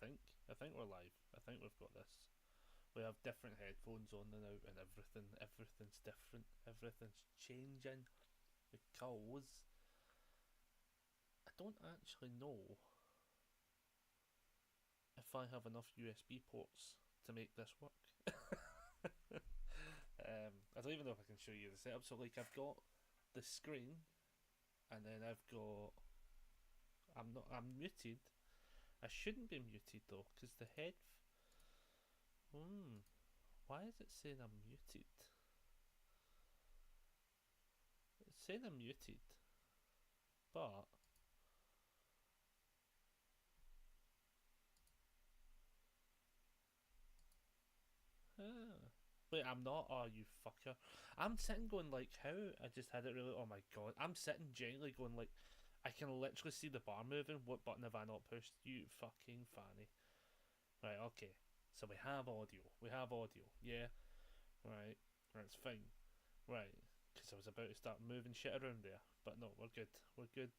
I think we're live. I think we've got this. We have different headphones on now, and everything's different. Everything's changing because I don't actually know if I have enough USB ports to make this work. I don't even know if I can show you the setup. So like I've got the screen, and then I've got. I'm muted. I shouldn't be muted though, because the head. Why is it saying I'm muted? It's saying I'm muted, but wait, I'm not. Oh, you fucker! I'm sitting going like, how? I just had it really. Oh my god! I'm sitting genuinely going like, I can literally see the bar moving. What button have I not pushed? You fucking fanny! Right, okay. So we have audio. We have audio. Yeah. Right. That's fine. Right. Because I was about to start moving shit around there, but no, we're good. We're good.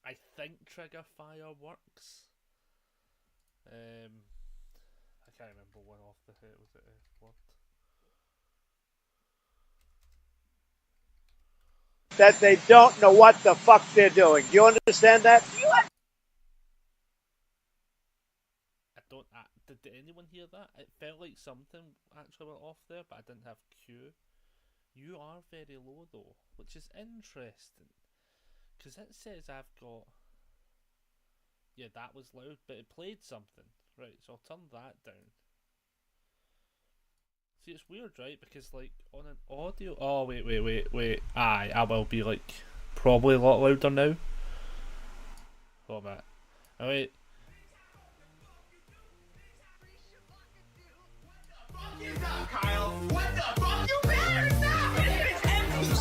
I think trigger fire works. I can't remember one off the head. Was it what? That they don't know what the fuck they're doing. Do you understand that? I don't. Did anyone hear that? It felt like something actually went off there, but I didn't have Q. You are very low though, which is interesting because it says I've got. Yeah, that was loud, but it played something. Right, so I'll turn that down. See, it's weird, right? Because like on an audio. Oh wait. Aye, I will be like probably a lot louder now. Hold on a minute. Oh wait. Kyle, what the fuck? You better stop! It's empty!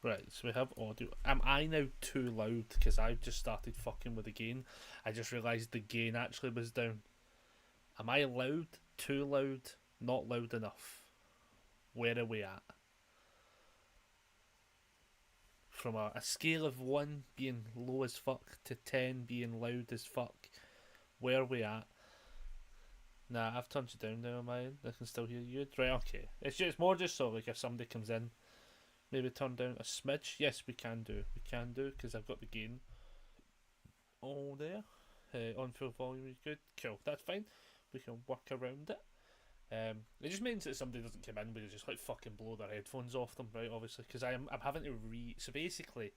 Right, so we have audio. Am I now too loud? Because I've just started fucking with the gain. I just realised the gain actually was down. Am I loud? Too loud? Not loud enough? Where are we at? From a scale of 1 being low as fuck to 10 being loud as fuck, where are we at? Nah, I've turned you down now on my end. I can still hear you. Right, okay. It's more just so like if somebody comes in, maybe turn down a smidge. Yes, we can do. We can do because I've got the gain all there. On full volume is good. Cool, that's fine. We can work around it. It just means that somebody doesn't come in, we just like fucking blow their headphones off them, right? Obviously, because I'm having to So basically,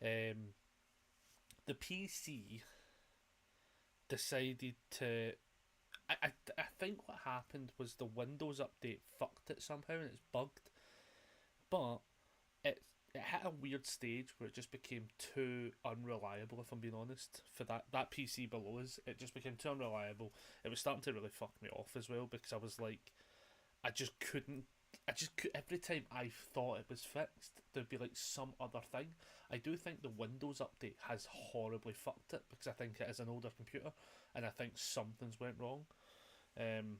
the PC decided to. I think what happened was the Windows update fucked it somehow and it's bugged, but it hit a weird stage where it just became too unreliable, if I'm being honest. For that PC below us, it just became too unreliable. It was starting to really fuck me off as well because I was like, I just couldn't. Every time I thought it was fixed, there'd be like some other thing. I do think the Windows update has horribly fucked it because I think it is an older computer, and I think something's went wrong. Um,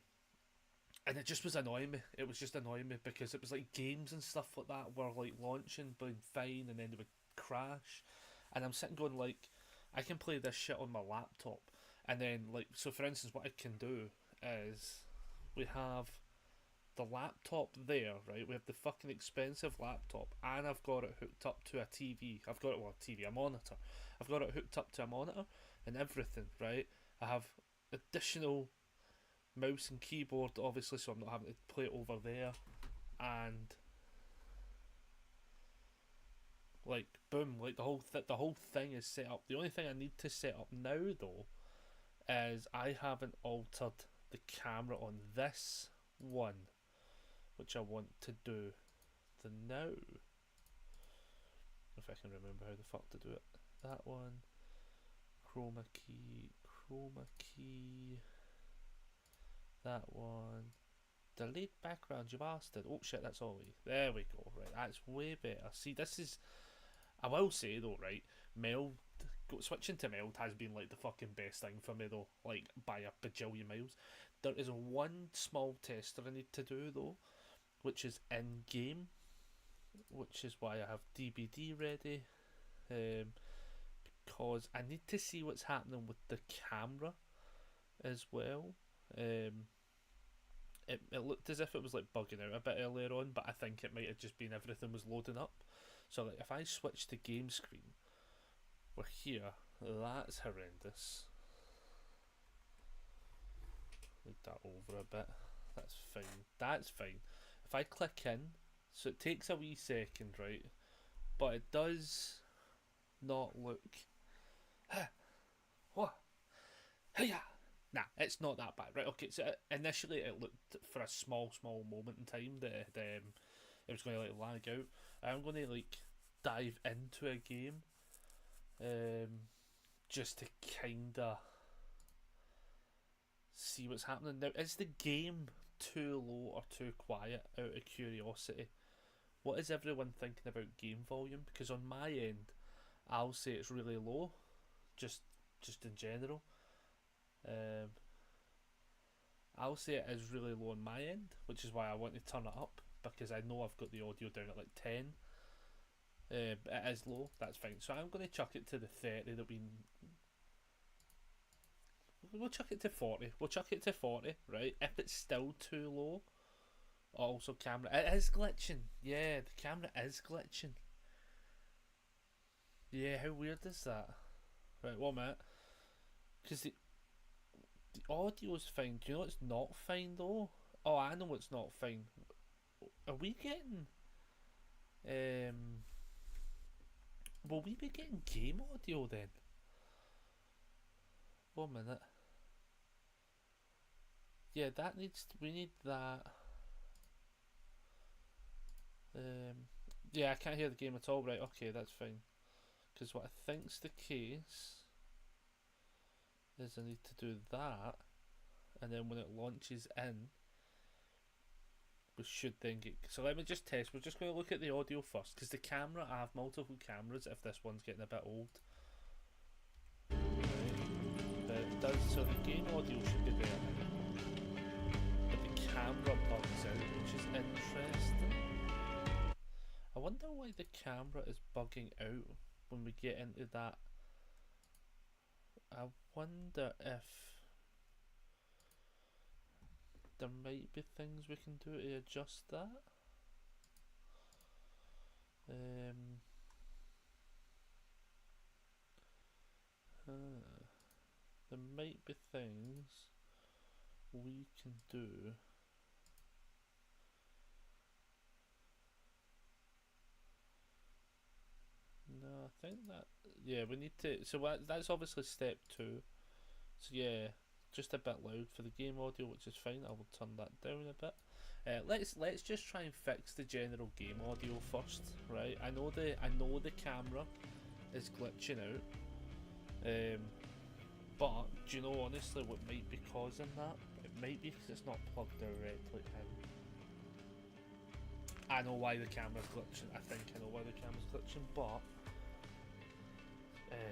and it just was annoying me. It was just annoying me because it was like games and stuff like that were like launching, being fine, and then they would crash. And I'm sitting going like, I can play this shit on my laptop, and then like, so for instance, what I can do is we have the laptop there, right? We have the fucking expensive laptop, and I've got it hooked up to a TV. I've got it, well, a TV, a monitor. I've got it hooked up to a monitor and everything, right? I have additional mouse and keyboard, obviously, so I'm not having to play it over there. And like, boom, like the whole thing is set up. The only thing I need to set up now, though, is I haven't altered the camera on this one, which I want to do the now. If I can remember how the fuck to do it. That one. Chroma key. That one. Delete background, you bastard. Oh shit, that's all we. There we go. Right, that's way better. See, this is. I will say though, right, Meld. Switching to Meld has been like the fucking best thing for me though, like by a bajillion miles. There is one small test that I need to do though, which is in game. which is why I have DBD ready, because I need to see what's happening with the camera as well. It looked as if it was like bugging out a bit earlier on, but I think it might have just been everything was loading up. So like if I switch to game screen, we're here. That's horrendous. Move that over a bit. That's fine. That's fine. If I click in, so it takes a wee second, right? But it does not look. What? Hiya! Nah, it's not that bad, right? Okay, so initially it looked for a small moment in time that it was going to like lag out. I'm going to like dive into a game, just to kinda see what's happening. Now, is the game too low or too quiet? Out of curiosity, what is everyone thinking about game volume? Because on my end, I'll say it's really low, just in general. I'll say it is really low on my end, which is why I want to turn it up, because I know I've got the audio down at like 10. It is low, that's fine. So I'm going to chuck it to the 30 that we'll chuck it to 40. We'll chuck it to 40, right? If it's still too low, also camera, it is glitching. Yeah, the camera is glitching. Yeah, how weird is that? Right, 1 minute. Because the audio's fine. Do you know what's not fine though? Oh, I know what's not fine. Are we getting... will we be getting game audio then? 1 minute. Yeah, that needs... we need that. Yeah, I can't hear the game at all. Right, okay, that's fine. Because what I think's the case is I need to do that, and then when it launches in, we should then get... so let me just test. We're just going to look at the audio first, because the camera, I have multiple cameras if this one's getting a bit old. But it does, so the game audio should be better, but the camera bugs out, which is interesting. I wonder why the camera is bugging out when we get into that. I wonder if there might be things we can do to adjust that. There might be things we can do. No, I think that, yeah, we need to, so that's obviously step 2. So yeah, just a bit loud for the game audio, which is fine. I will turn that down a bit. Let's just try and fix the general game audio first, right? I know the camera is glitching out, but do you know honestly what might be causing that? It might be because it's not plugged directly in. I know why the camera's glitching. I think I know why the camera's glitching, but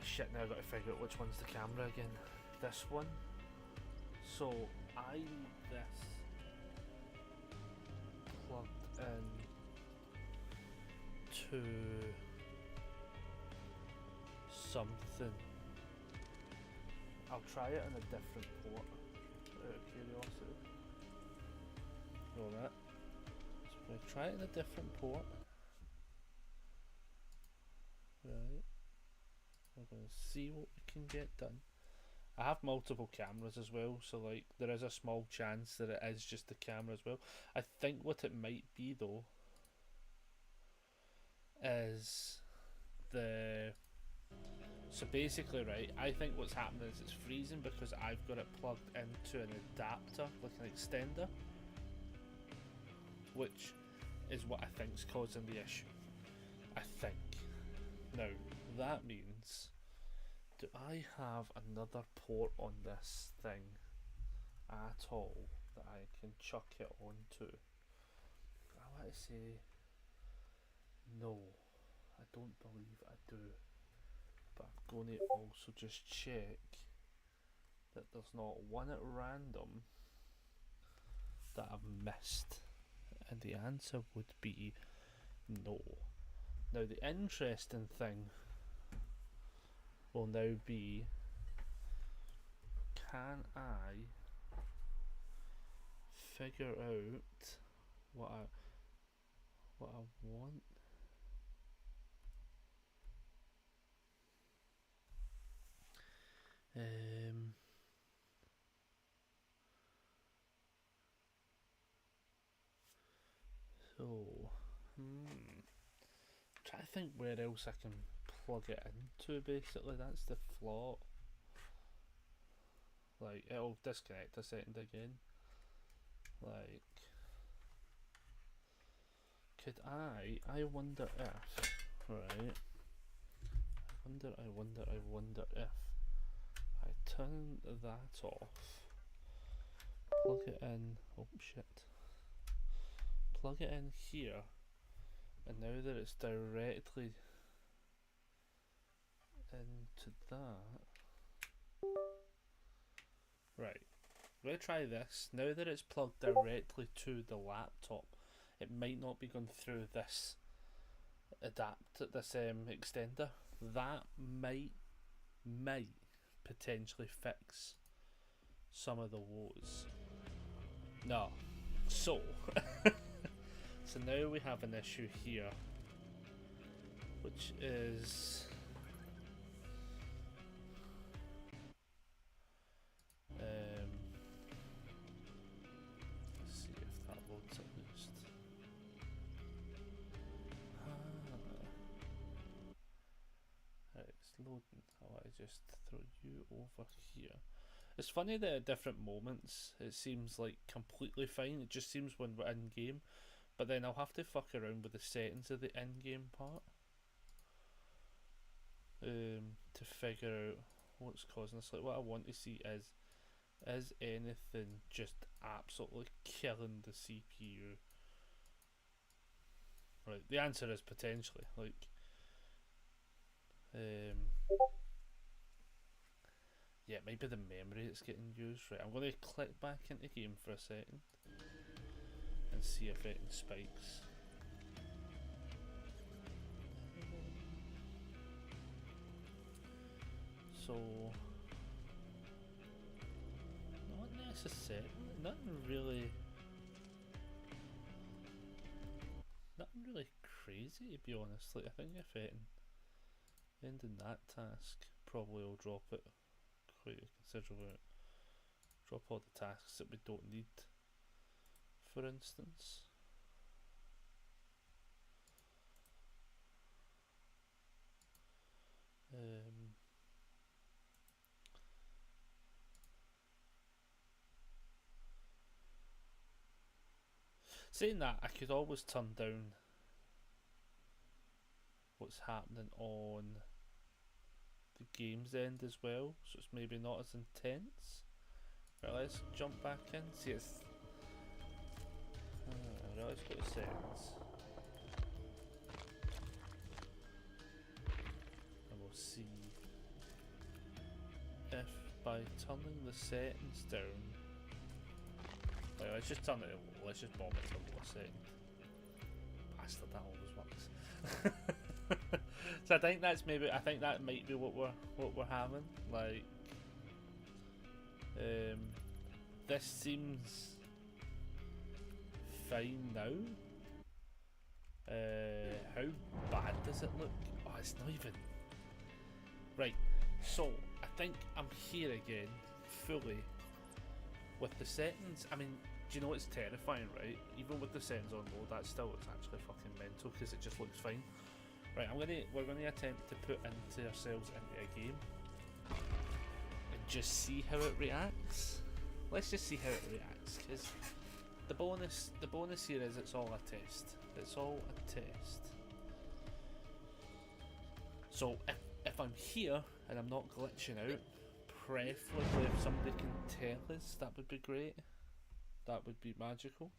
shit, now I've got to figure out which one's the camera again. This one. So I need this plugged in to something. I'll try it on a different port out of curiosity. Know that. So we're gonna try it on a different port. Right. We're gonna see what we can get done. I have multiple cameras as well, so like there is a small chance that it is just the camera as well. I think what it might be though is the... so basically, right, I think what's happening is it's freezing because I've got it plugged into an adapter, like an extender, which is what I think's causing the issue. I think. Now, that means, do I have another port on this thing at all that I can chuck it onto? I want to say no, I don't believe I do, but I'm going to also just check that there's not one at random that I've missed, and the answer would be No. Now the interesting thing will now be, can I figure out what I want? So, try to think where else I can plug it into. Basically, that's the flaw. Like, it'll disconnect a second again. Like, could I wonder if, right? I wonder if I turn that off, plug it in. Oh shit. Plug it in here, and now that it's directly into that, right, we're going to try this. Now that it's plugged directly to the laptop, it might not be going through this extender. That might potentially fix some of the woes. No. So so now we have an issue here, which is let's see if that loads at least. Right, it's loading. Oh, I just throw you over here. It's funny that at different moments it seems like completely fine. It just seems when we're in game, but then I'll have to fuck around with the settings of the in-game part to figure out what's causing this. Like, what I want to see is anything just absolutely killing the CPU? Right, the answer is potentially. Like, yeah, it might be the memory that's getting used. Right, I'm going to click back into game for a second and see if it spikes. So, not necessarily, nothing really crazy, to be honest. Like, I think if ending that task probably will drop it quite a considerable amount. Drop all the tasks that we don't need, for instance. Saying that, I could always turn down what's happening on the game's end as well, so it's maybe not as intense. Right, let's jump back in. See, it's right, let's go to settings, and we'll see if by turning the settings down. Right, let's just turn it. Let's just bomb it to a second. Bastard, that always works. So I think that's maybe. I think that might be what we're having. Like, this seems fine now. How bad does it look? Oh, it's not even. Right. So I think I'm here again, fully, with the settings. I mean, do you know what's terrifying, right? Even with the settings on low, that still looks actually fucking mental because it just looks fine. Right, we're gonna attempt to put into ourselves into a game and just see how it reacts. Let's just see how it reacts, because the bonus here is it's all a test. It's all a test. So if I'm here and I'm not glitching out, preferably if somebody can tell us, that would be great. That would be magical.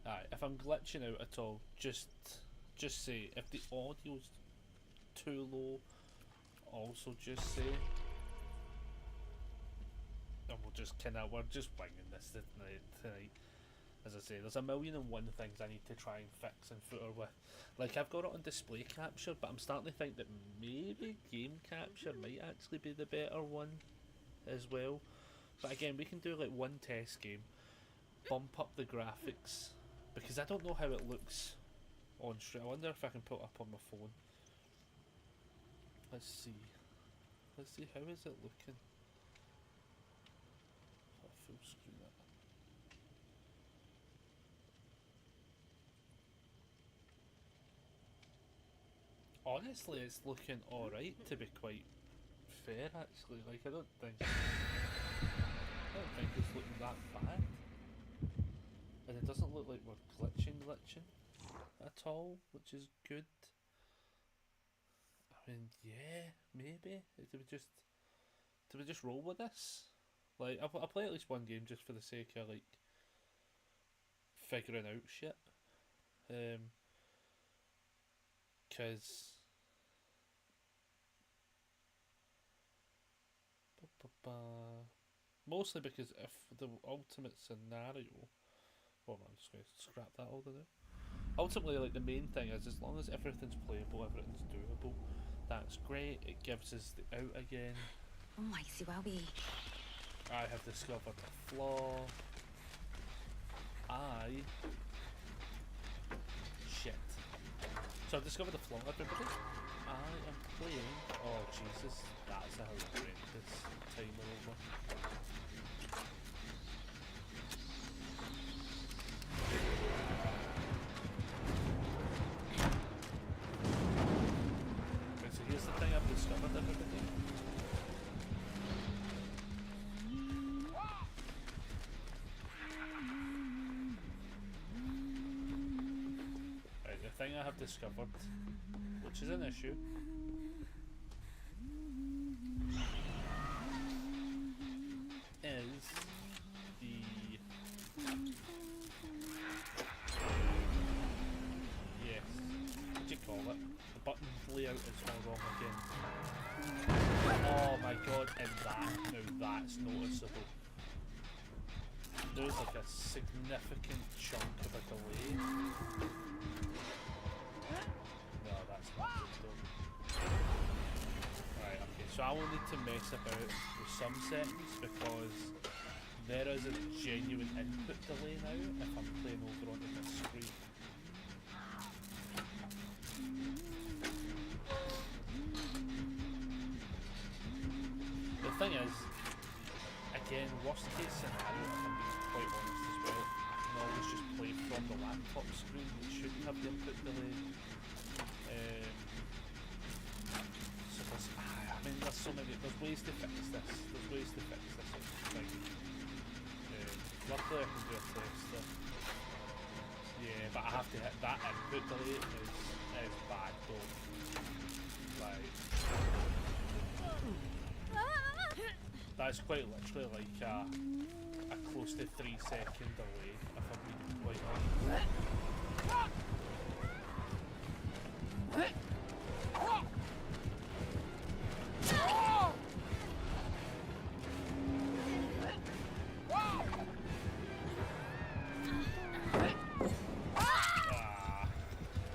Alright, if I'm glitching out at all, just say. If the audio's too low, also just say. And we'll just winging this tonight. As I say, there's a million and one things I need to try and fix and footer with. Like, I've got it on display capture, but I'm starting to think that maybe game capture might actually be the better one as well. But again, we can do like one test game, bump up the graphics, because I don't know how it looks on stream. I wonder if I can put it up on my phone. Let's see, how is it looking? Full screen it. Honestly, it's looking alright, to be quite fair actually. Like, I don't think it's looking that bad. And it doesn't look like we're glitching at all, which is good. I mean, yeah, maybe. Do we just roll with this? Like, I'll play at least one game just for the sake of, like, figuring out shit. Because... mostly because if the ultimate scenario... Oh, I'm just going to scrap that all today. Ultimately, like, the main thing is, as long as everything's playable, everything's doable, that's great. It gives us the out again. I have discovered a flaw. Shit. So I've discovered a flaw, everybody. I am playing... Oh, Jesus. That's a horrendous timer over. Okay, so here's the thing I've discovered, everybody. Right, the thing I have discovered, which is an issue, is the... yes, what do you call it? The button layout is all wrong again. Oh my god, and that's noticeable. There's like a significant chunk of a delay. No, that's not good though. Right, okay, so I will need to mess about with some settings because there is a genuine input delay now if I'm playing over onto this screen. The thing is, again, worst case scenario, if I'm being quite honest as well, I can always just play from the laptop screen, which shouldn't have the input delay. So there's, I mean, there's so many, there's ways to fix this. Like, luckily I can do a tester. Yeah, but I have to hit that input delay is bad though. Like, that's quite literally like a close to 3 second delay if I'm being quite honest.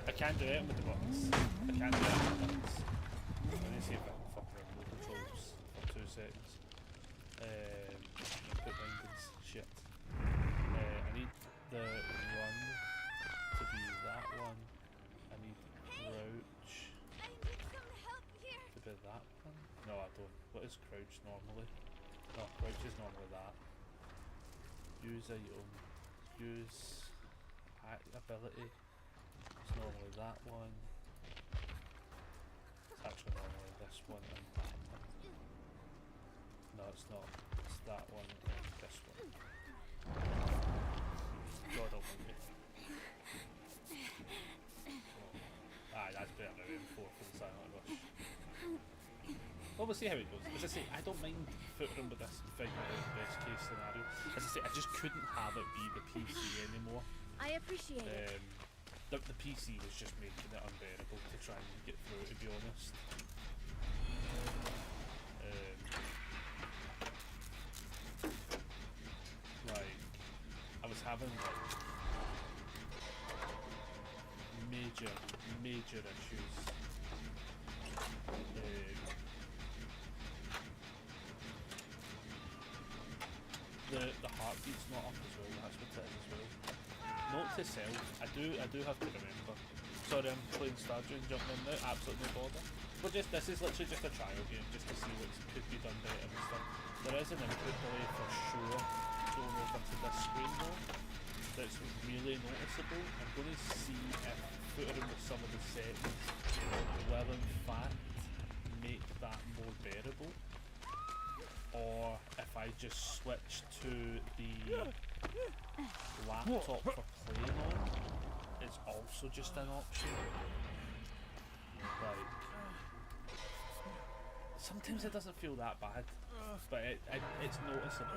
I can't do it with the buttons. Let me see if I can fuck around with the controls for 2 seconds. Put bindings. Shit. I need the run to be that one. I need crouch to be that one. No, I don't. What is crouch normally? No, crouch is normally that. Use item. Use ability. It's normally that one. It's actually normally this one and that one. No, it's not. It's that one and this one. God almighty. Aye, that's better now. M4 for the silent rush. Well, we'll see how it goes. As I say, I don't mind footering with this and figuring out the best case scenario. As I say, I just couldn't have it be the PC anymore. I appreciate it. The PC was just making it unbearable to try and get through, to be honest. having like major issues. The heartbeat's not up as well. That's what it is as well. Note to self, I do have to remember. Sorry, I'm playing Stardew and jumping in now. Absolutely no bother. This is literally just a trial game, just to see what could be done better and stuff. There is an input delay for sure going over to this screen though. That's really noticeable. I'm going to see if putting with some of the settings will in fact make that more bearable, or if I just switch to the laptop for playing on, it's also just an option. Like, sometimes it doesn't feel that bad, but it's noticeable.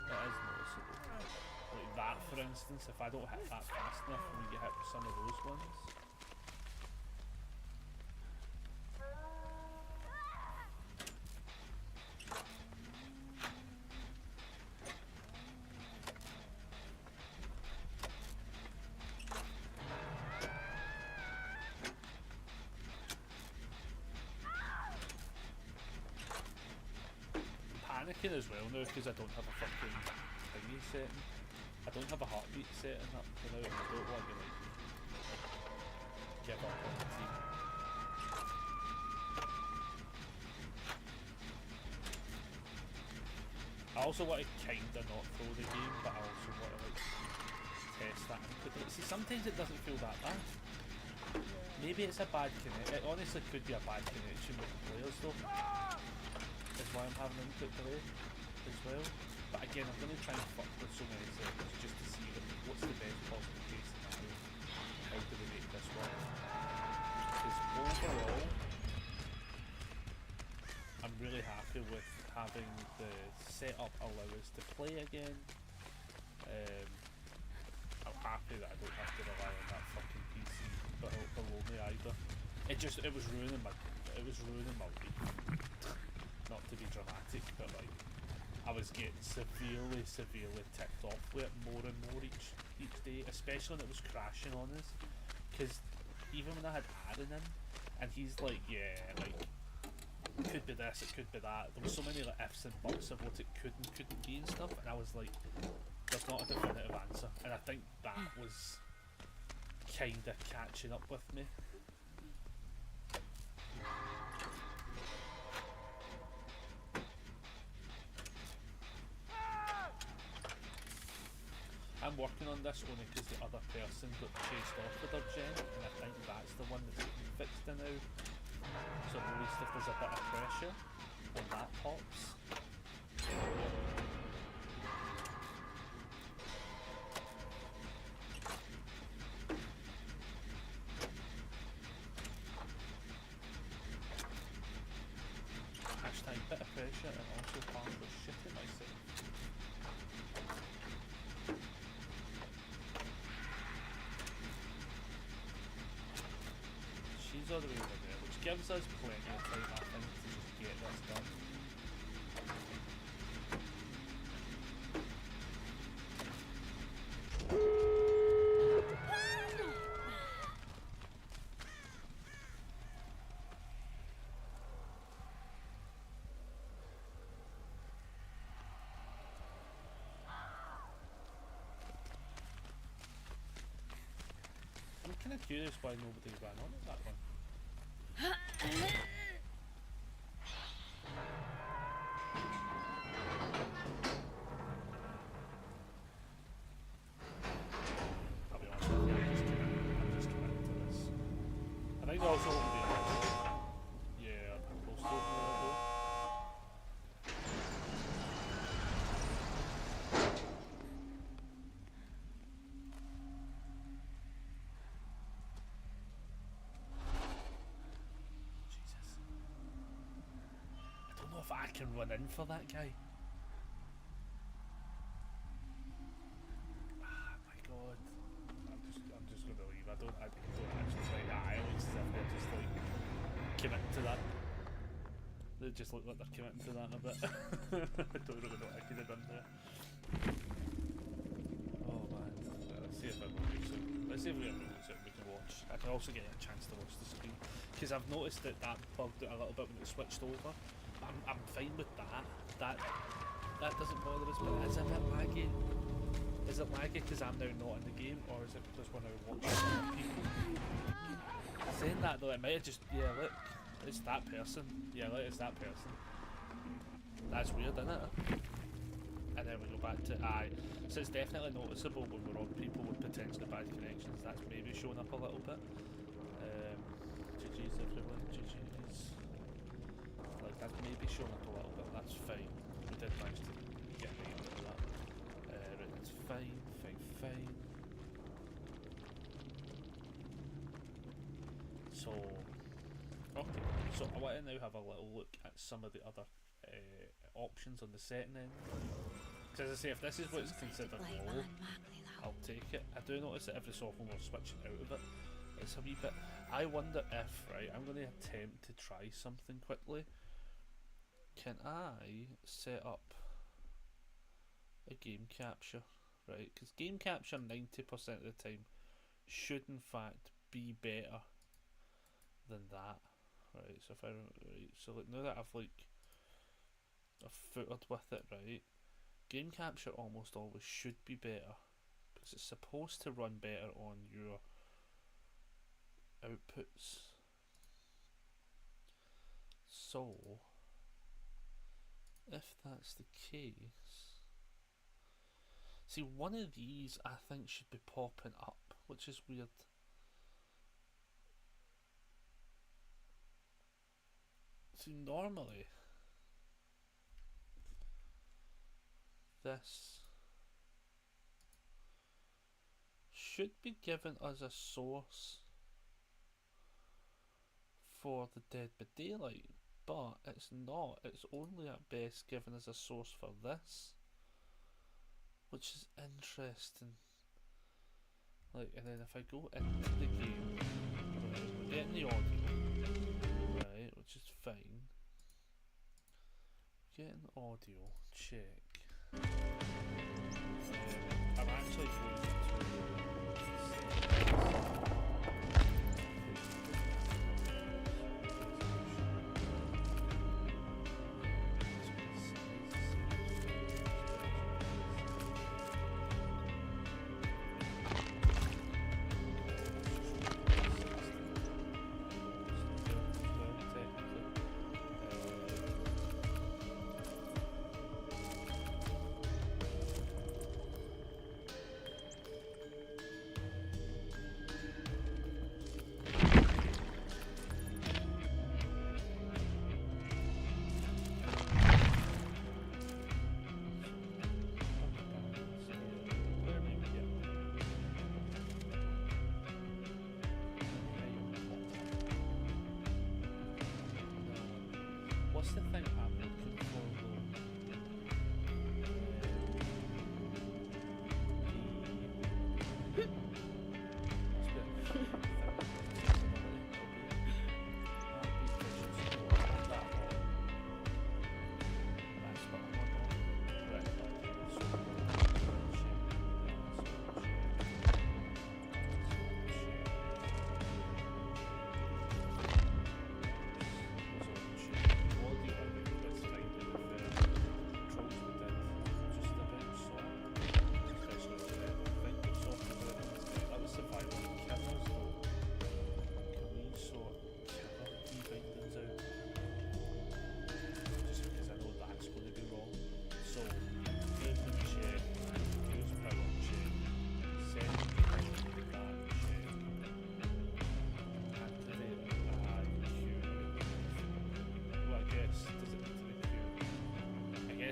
It is noticeable. Like that, for instance, if I don't hit that fast enough when you get hit with some of those ones. Panicking as well now because I don't have a fucking thingy setting. I don't have a heartbeat setting up for now, and I don't want to like give up on the team. I also want to kinda not throw the game, but I also want to like test that input. See, sometimes it doesn't feel that bad. Maybe it's a bad connection. It honestly could be a bad connection with the players though. Is why I'm having input delay as well. But again, I'm going to try and fuck with so many settings just to see what's the best possible case scenario. How do we make this work? Because overall, I'm really happy with having the setup allow us to play again. I'm happy that I don't have to rely on that fucking PC below me either. It was ruining my week. Not to be dramatic, but like I was getting severely ticked off with it more and more each day, especially when it was crashing on us. Because even when I had Aaron in, and he's like, yeah, like it could be this, it could be that. There was so many like ifs and buts of what it could and couldn't be and stuff, and I was like, there's not a definitive answer, and I think that was kinda catching up with me. I'm working on this only because the other person got chased off the third gen, and I think that's the one that's getting fixed now. So at least if there's a bit of pressure, when that pops. Hashtag bit of pressure and also partial shitting myself. She's all the way over there, which gives us plenty of time, I think, to just get this done. I'm kind of curious why nobody ran on at that one. I'll be honest with you, I'm just committed to this. I think they also opened the other door. Yeah, I'm close to opening the other door. Jesus. I don't know if I can run in for that guy. Ah, my god. I'm just gonna leave. I don't actually think that I looks as if they're just like committing to that. They just look like they're committing to that in a bit. I don't really know what I could have done there. see if it moves it. Let's see if we moves it. We can watch. I can also get a chance to watch the screen because I've noticed that bugged it a little bit when it switched over. I'm fine with that. That doesn't bother us, but it's a bit laggy. Is it laggy because I'm now not in the game, or is it because we're now watching other people? Saying that though, it might have just look, it's that person. Yeah, look, it's that person. That's weird, isn't it? And then we go back to so it's definitely noticeable when we're on people with potentially bad connections. That's maybe showing up a little bit. GG's everyone, GG's. Like that's maybe showing up a little bit. That's fine. We did manage to get the end of that. Right, that's fine. So, okay. So I want to now have a little look at some of the other options on the setting end. Because as I say, if this is what's considered low, I'll take it. I do notice that every so often we're switching out of it. It's a wee bit. I wonder if, right, I'm going to attempt to try something quickly. Can I set up a game capture, right? Because game capture 90% of the time should in fact be better than that, right? So if I so like now that I've footed with it, right? Game capture almost always should be better because it's supposed to run better on your outputs. So if that's the case, see, one of these I think should be popping up, which is weird. See, normally this should be given as a source for the Dead by Daylight, but it's not. It's only at best given as a source for this, which is interesting. Like, and then if I go into the game, right, we're getting the audio, right, which is fine. Getting audio, check. I'm actually going to the thing I'm looking for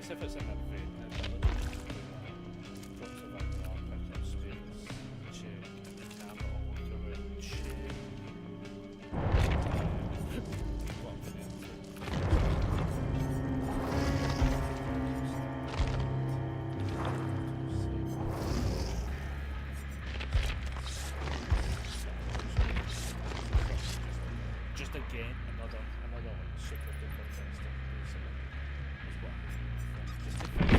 if it's in that vein, then drops of pick up space, check, camera all look around, check. What just again, another like super duper testing, basically. That's what I'm just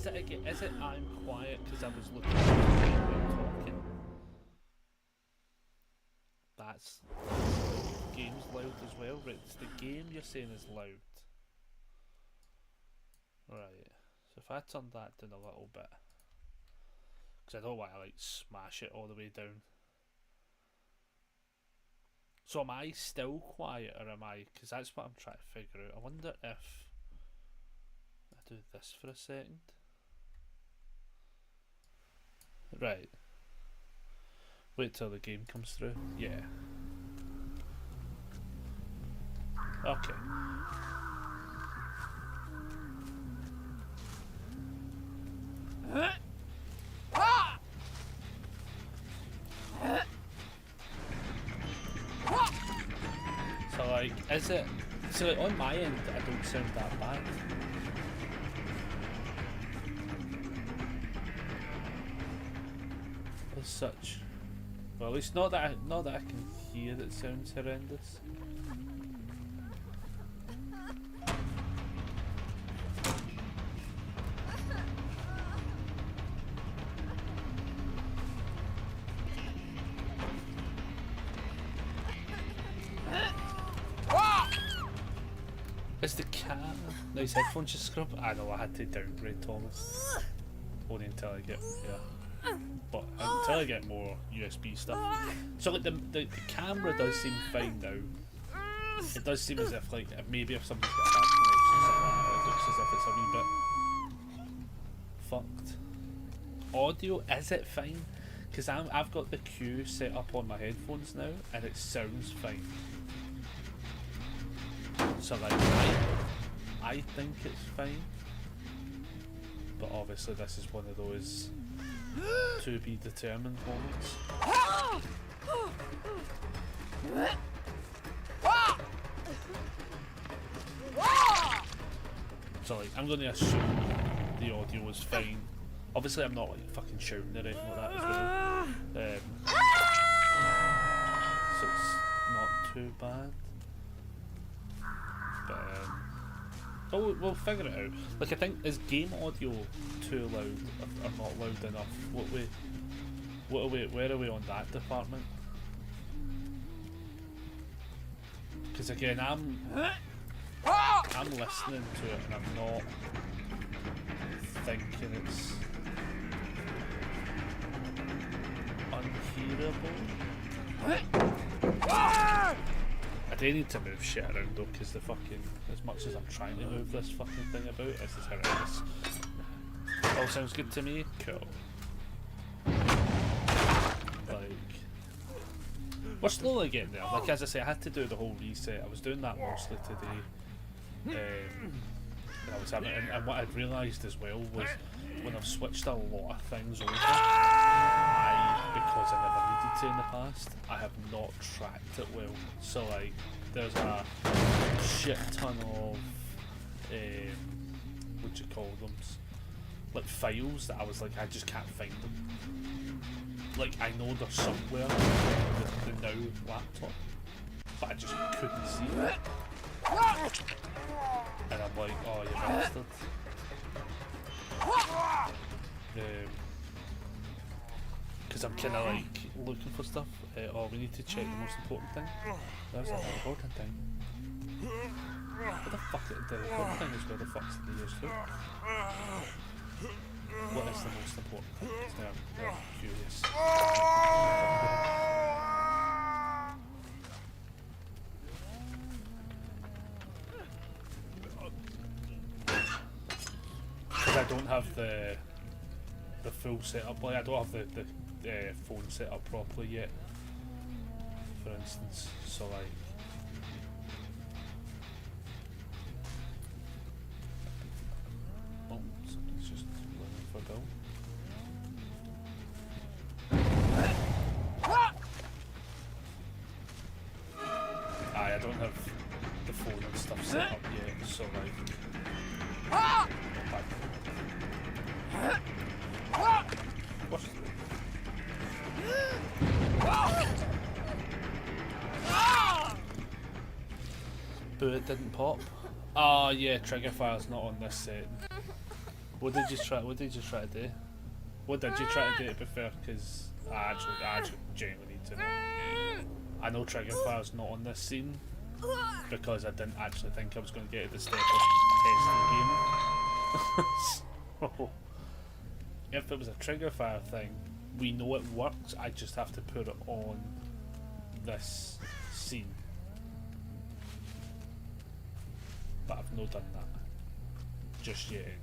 Is it again? Is it I'm quiet because I was looking at the game while talking? That's game's loud as well. Right, it's the game you're saying is loud. Right. So if I turn that down a little bit, because I don't want to like smash it all the way down. So am I still quiet or am I? Because that's what I'm trying to figure out. I wonder if I do this for a second. Right. Wait till the game comes through. Yeah. Okay. So like, is it? So like, on my end, I don't sound that bad. As such, well, at least not that I can hear it sounds horrendous. Is the cat? Nice headphones just scrub. I know I had to downgrade Thomas. Only until I get but until I get more USB stuff. So like the camera does seem fine now. It does seem as if like maybe if somebody's got a bad connection or something like that, it looks as if it's a wee bit fucked. Audio, is it fine? Because I've got the Q set up on my headphones now and it sounds fine. So like I think it's fine, but obviously this is one of those to be determined moments. So like I'm going to assume the audio is fine. Obviously I'm not like fucking shouting or anything like that as well. So it's not too bad. But oh, we'll figure it out. Like I think, is game audio too loud or not loud enough? Where are we on that department? Because again, I'm listening to it and I'm not thinking it's unhearable. I do need to move shit around though, because the fucking, as much as I'm trying to move this fucking thing about, it's just horrendous. All sounds good to me? Cool. Like, we're slowly getting there. Like, as I say, I had to do the whole reset. I was doing that mostly today. I was having, and what I'd realised as well was when I've switched a lot of things over, because I never needed to in the past, I have not tracked it well. So like, there's a shit ton of what do you call them? Like files that I was like, I just can't find them. Like I know they're somewhere with the now laptop, but I just couldn't see it. And I'm like, oh, you bastard. Because I'm kind of like looking for stuff. Oh, we need to check the most important thing. That's not the important thing. What the fuck? The important thing is where the fuck's the years to? What is the most important thing? Now I'm curious. Because I don't have the full setup. Like I don't have the phone set up properly yet, for instance. So like, oh, something's just running for Bill. I don't have the phone and stuff set up yet, so like, what's Boo, it didn't pop. Oh yeah, trigger file's not on this setting. What did you try? What did you try to do? What did you try to do, to be fair? Because I actually genuinely need to know. I know Trigger Fire's not on this scene because I didn't actually think I was going to get to the step of testing the game. So, if it was a Trigger Fire thing, we know it works. I just have to put it on this scene. But I've not done that just yet, anyway.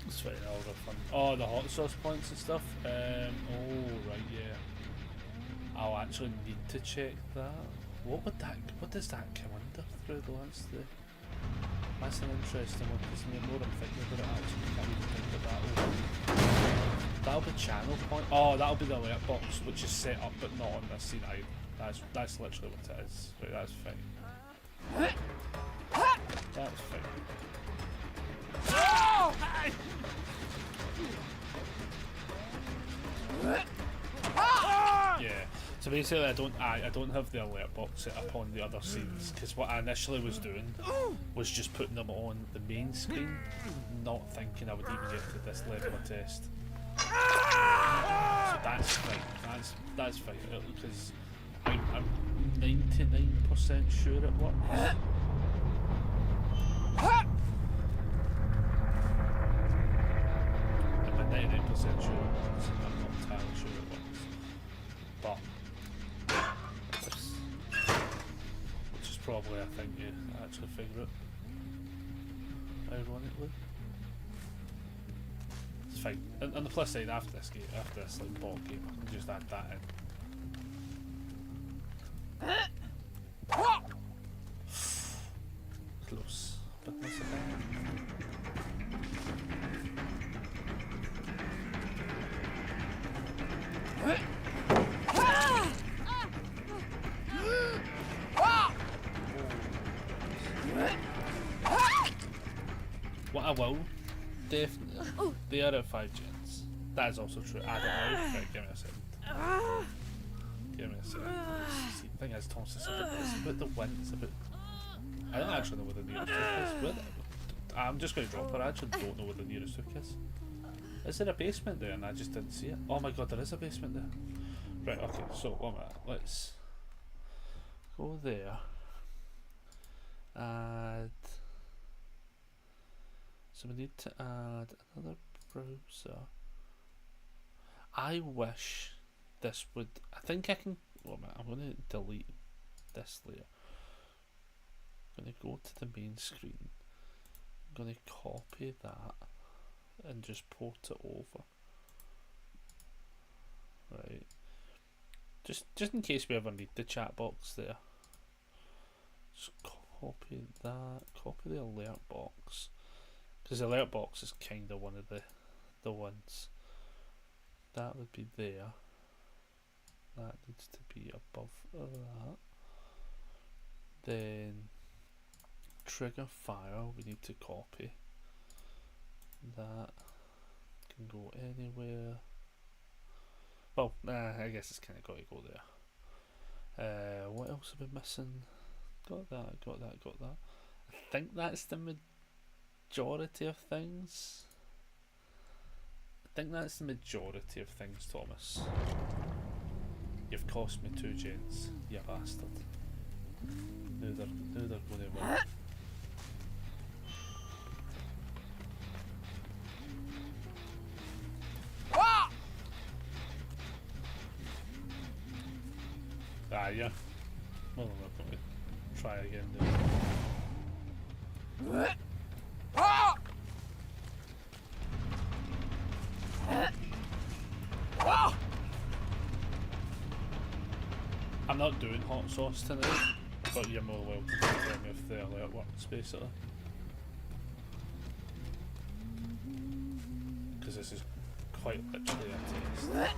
It's fine, all the fun. Oh, the hot sauce points and stuff. Oh right, yeah. I'll actually need to check that. What does that come under through the lens? That's an interesting one because the more I'm thinking about it, actually can't even think of that. That'll be channel point. Oh, that'll be the alert box, which is set up but not on this scene either. That's literally what it is. Right, that's fine. That's fine. Yeah. So basically, I don't have the alert box set up on the other scenes because what I initially was doing was just putting them on the main screen, not thinking I would even get to this level of test. So that's fine. That's fine because I'm 99% sure it works. I'm 99% sure it works. I'm not entirely sure it works, but. Which is probably a thing you actually figure out. Ironically. It's fine. And the plus side, after this like ball game, I can just add that in. Close. But that's okay. What I will definitely they are at 5 gens. That is also true. I don't know. Right, give me a second. Give me a second. See, the thing is, Thomas, it's about the wind. It's about. I don't actually know where the nearest hook is. I'm just going to drop it. I actually don't know where the nearest hook is. Is there a basement there? And I just didn't see it. Oh my god, there is a basement there. Right. Okay. So 1 minute. Let's go there. Add. So we need to add another browser. I wish this would. I think I can. Wait a minute, I'm going to delete this layer. I'm going to go to the main screen. I'm going to copy that and just port it over. Right. Just in case we ever need the chat box there. Just copy that. Copy the alert box. Because the alert box is kind of one of the ones. That would be there. That needs to be above that. Then Trigger Fire we need to copy. That can go anywhere. Well, I guess it's kind of got to go there. What else have we missing? Got that, got that, got that. I think that's the majority of things. I think that's the majority of things, Thomas. You've cost me 2 gens, you bastard. Now they're going to win. Yeah. Well, I'm not going to try again. I'm not doing hot sauce tonight, but you're more welcome to tell me if the alert works, basically. Because this is quite literally a test.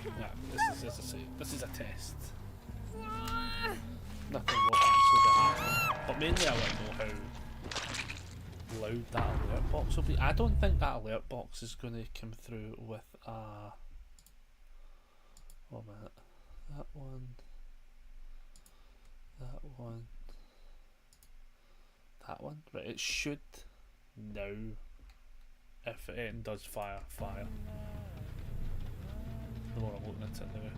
Yeah, this is, as I say, this is a test. Nothing will actually happen. But mainly I want to know how loud that alert box will be. I don't think that alert box is going to come through with a... Oh man, that one, that one, that one. Right, it should now. If it does fire. The more I'm looking at it now.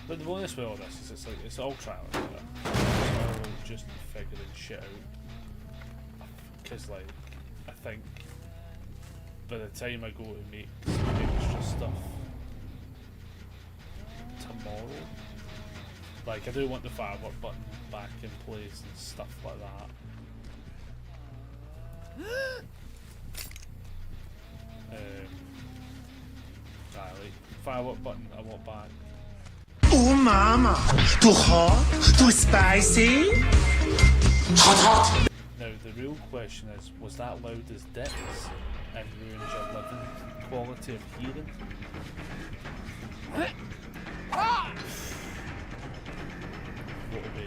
But the bonus with all this is it's like it's all trial and error. It's all just figuring shit out. Because like I think by the time I go to make some extra stuff tomorrow, like I do want the firework button back in place and stuff like that. Like firework button I want back. Oh mama, too hot, too spicy. Hot. Now the real question is, was that loud as dicks and ruins your living quality of hearing? What are we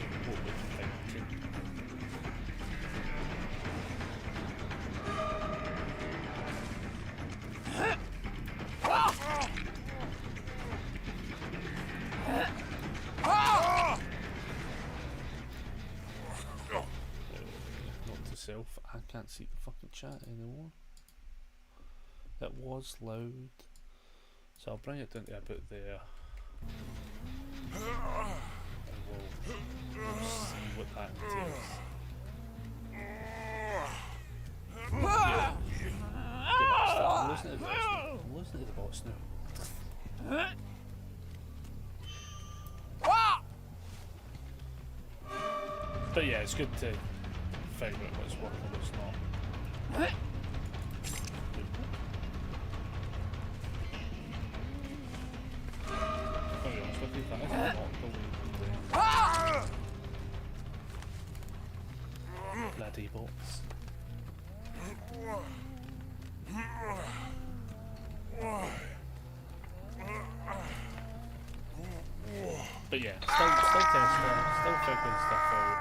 thinking? Not to self, I can't see the fucking chat anymore. It was loud, so I'll bring it down to about there. And we'll see what that entails. I'm listening to the boss now. I'm listening to the boss now. But yeah, it's good to figure out what's working and what's not. I'll be honest with you, that is not the way to play. Bloody bots. But yeah, still testing, still figuring stuff out.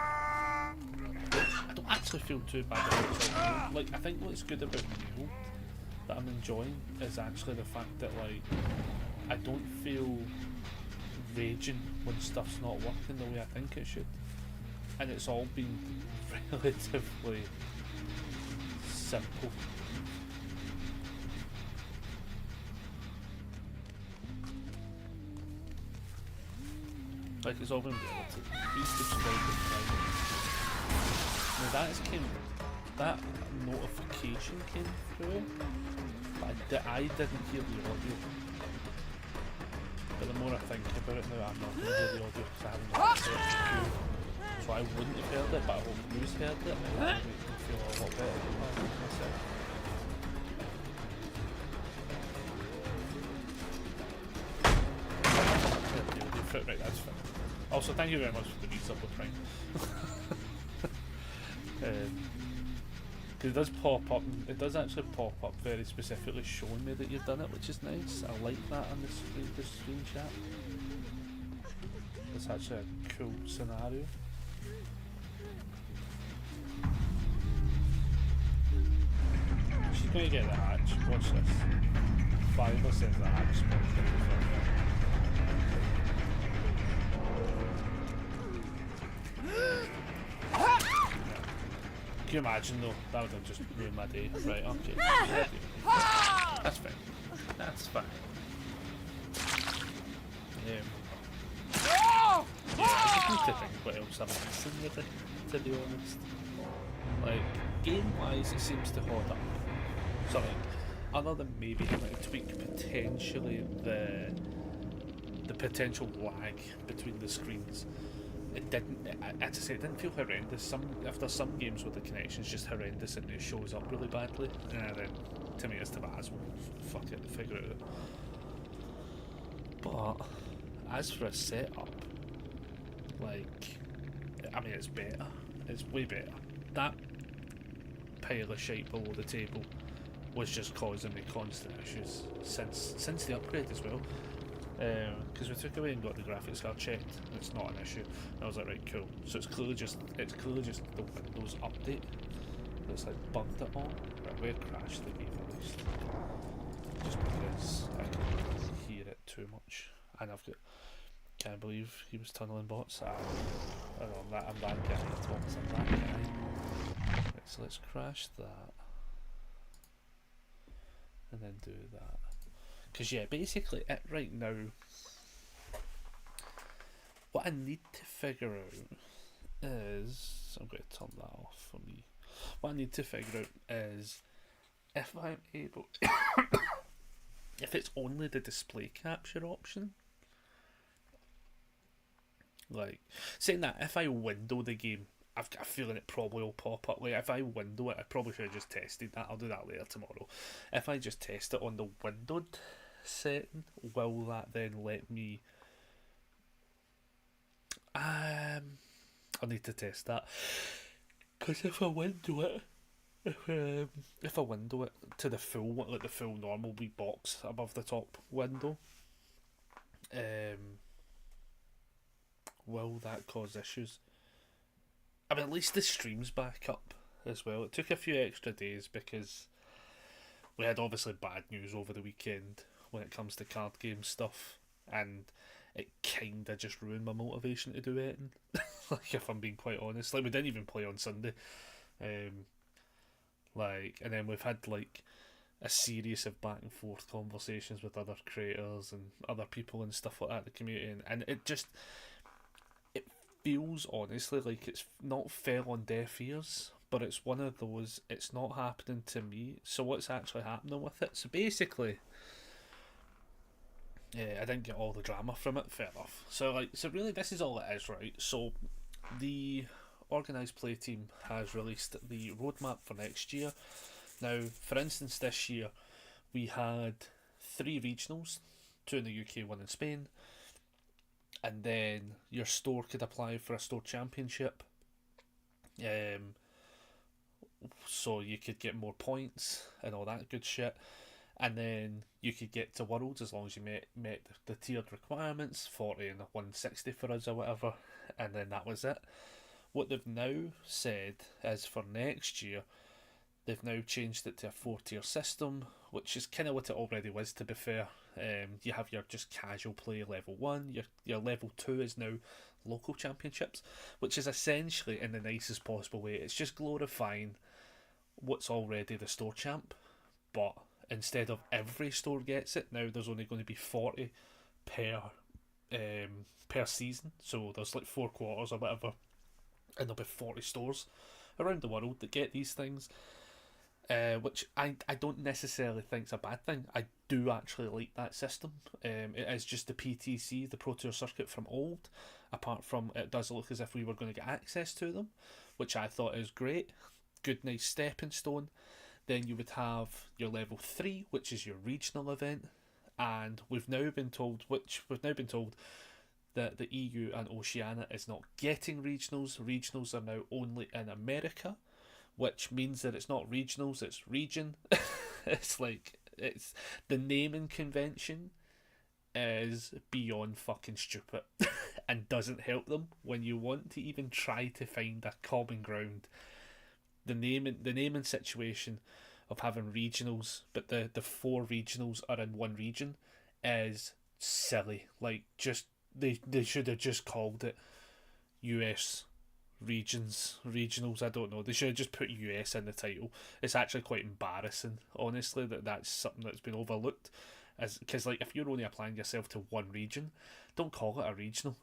I don't actually feel too bad about it. Like, I think what's good about Neo that I'm enjoying is actually the fact that, like, I don't feel raging when stuff's not working the way I think it should. And it's all been relatively simple. Like, it's all been relative. Please subscribe to the Now that notification came through, but I didn't hear the audio. But the more I think about it now, I'm not going to hear the audio because I haven't heard it. So I wouldn't have heard it, but I hope you've heard it, and it will make me feel a lot better about myself. Right, that's fine. Also, thank you very much for the resub with Prime. Because it does pop up, it does actually pop up very specifically showing me that you've done it, which is nice. I like that on the screen chat. It's actually a cool scenario. She's going to get the hatch. Watch this. Fiverr says the hatch spot. Can you imagine though? That would have just ruined my day. Right, okay. That's fine. That's fine. Yeah, I just need to think what else I'm missing with it, to be honest. Like, game-wise it seems to hold up. So like, other than maybe having to tweak potentially the potential lag between the screens, it didn't, as I say, it didn't feel horrendous. After some games where the connection's just horrendous and it shows up really badly, and then to me it's the as well, fuck it, figure it out. But as for a setup, like, I mean, it's better. It's way better. That pile of shite below the table was just causing me constant issues since the upgrade as well. Because we took away and got the graphics card checked, and it's not an issue. And I was like, right, cool. So it's clearly just the Windows update that's like bugged it all. Right, we crashed the game at least, just because I can hear it too much. And can't believe he was tunneling bots. I'm that guy. Thomas, I'm that guy. Right, so let's crash that, and then do that. Because yeah, basically it right now, what I need to figure out is, I'm going to turn that off for me. What I need to figure out is if I'm able, if it's only the display capture option. Like, saying that, if I window the game, I've got a feeling it probably will pop up. Like, if I window it, I probably should have just tested that. I'll do that later tomorrow. If I just test it on the windowed setting, will that then let me... I'll need to test that. Because if I window it, if I window it to the full, like the full normal wee box above the top window, will that cause issues? I mean, at least the stream's back up as well. It took a few extra days because we had obviously bad news over the weekend when it comes to card game stuff, and it kinda just ruined my motivation to do it. Like, if I'm being quite honest, like, we didn't even play on Sunday, like, and then we've had like a series of back and forth conversations with other creators and other people and stuff like that in the community, and it just feels honestly like it's not fell on deaf ears, but it's one of those, it's not happening to me, so what's actually happening with it? So basically, yeah, I didn't get all the drama from it, fair enough. So really this is all it is, right? So the organised play team has released the roadmap for next year. Now, for instance, this year we had 3 regionals, 2 in the UK, 1 in Spain. And then your store could apply for a store championship. So you could get more points and all that good shit. And then you could get to Worlds as long as you met the tiered requirements, 40 and 160 for us or whatever. And then that was it. What they've now said is for next year, they've now changed it to a 4-tier system, which is kind of what it already was, to be fair. You have your just casual play level 1, your level 2 is now local championships, which is essentially, in the nicest possible way, it's just glorifying what's already the store champ, but instead of every store gets it, now there's only going to be 40 per season, so there's like 4 quarters or whatever, and there'll be 40 stores around the world that get these things. Which I don't necessarily think is a bad thing. I do actually like that system. It is just the PTC, the Pro Tour circuit from old, apart from it does look as if we were going to get access to them, which I thought is great. Good, nice stepping stone. Then you would have your level 3, which is your regional event, and we've now been told that the EU and Oceania is not getting regionals. Regionals are now only in America, which means that it's not regionals, it's region. It's the naming convention is beyond fucking stupid and doesn't help them when you want to even try to find a common ground. The naming situation of having regionals, but the 4 regionals are in one region, is silly. Like, just they should have just called it US regionals. I don't know, they should have just put US in the title. It's actually quite embarrassing, honestly, that's something that's been overlooked, because like, if you're only applying yourself to one region, don't call it a regional.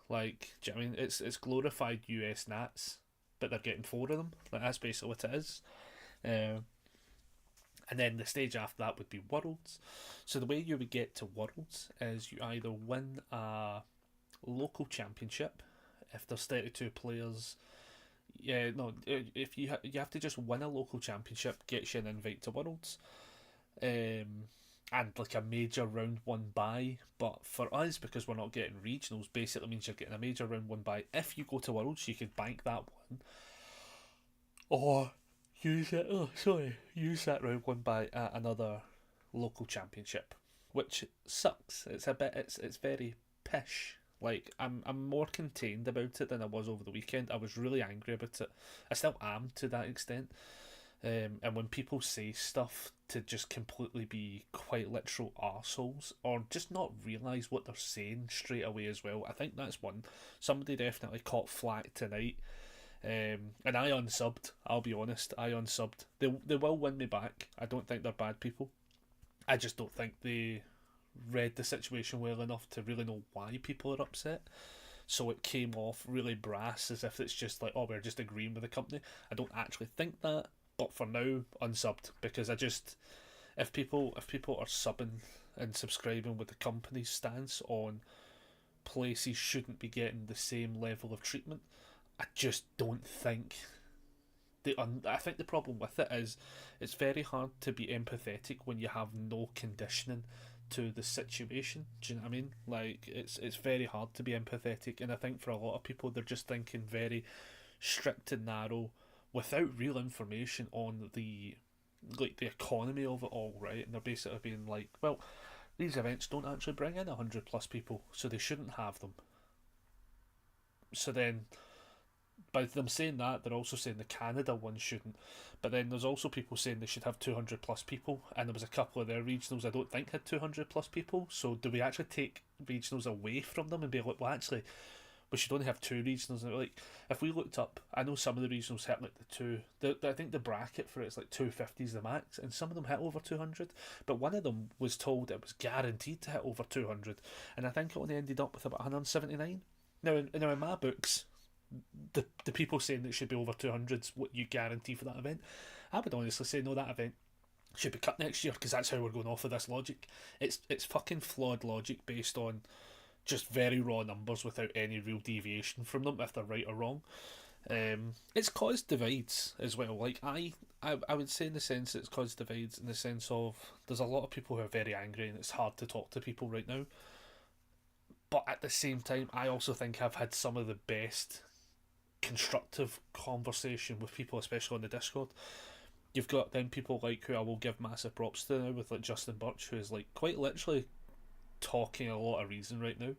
Like, do you know what I mean? It's glorified US Nats, but they're getting 4 of them. Like, that's basically what it is. And then the stage after that would be Worlds. So the way you would get to Worlds is you either win a local championship. If there's 32 players, if you have to just win a local championship, gets you an invite to Worlds, and like a major round 1 bye. But for us, because we're not getting regionals, basically means you're getting a major round 1 bye. If you go to Worlds, you could bank that one, or USAT round one by another local championship, which sucks. It's a bit. It's very pish. Like I'm more contained about it than I was over the weekend. I was really angry about it. I still am to that extent. And when people say stuff to just completely be quite literal arseholes or just not realise what they're saying straight away as well, I think that's one. Somebody definitely caught flack tonight. And I unsubbed, I'll be honest, I unsubbed. They will win me back. I don't think they're bad people. I just don't think they read the situation well enough to really know why people are upset. So it came off really brass as if it's just like, oh, we're just agreeing with the company. I don't actually think that. But for now, unsubbed, because I just, if people are subbing and subscribing with the company's stance on places shouldn't be getting the same level of treatment, I just don't think I think the problem with it is it's very hard to be empathetic when you have no conditioning to the situation. Do you know what I mean? Like it's very hard to be empathetic, and I think for a lot of people they're just thinking very strict and narrow, without real information on the economy of it all, right? And they're basically being like, well, these events don't actually bring in 100 plus people, so they shouldn't have them. So then, by them saying that, they're also saying the Canada one shouldn't. But then there's also people saying they should have 200 plus people, and there was a couple of their regionals I don't think had 200 plus people. So do we actually take regionals away from them and be like, well, actually, we should only have 2 regionals? And like, if we looked up, I know some of the regionals hit like I think the bracket for it's like 250 is the max, and some of them hit over 200. But one of them was told it was guaranteed to hit over 200, and I think it only ended up with about 179. Now in my books, the people saying that it should be over 200 is what you guarantee for that event. I would honestly say no, that event should be cut next year, because that's how we're going off of this logic. It's fucking flawed logic based on just very raw numbers without any real deviation from them, if they're right or wrong. It's caused divides as well. Like I would say in the sense that it's caused divides in the sense of there's a lot of people who are very angry and it's hard to talk to people right now. But at the same time, I also think I've had some of the best constructive conversation with people, especially on the Discord. You've got then people like who I will give massive props to now, with like Justin Birch, who is like quite literally talking a lot of reason right now,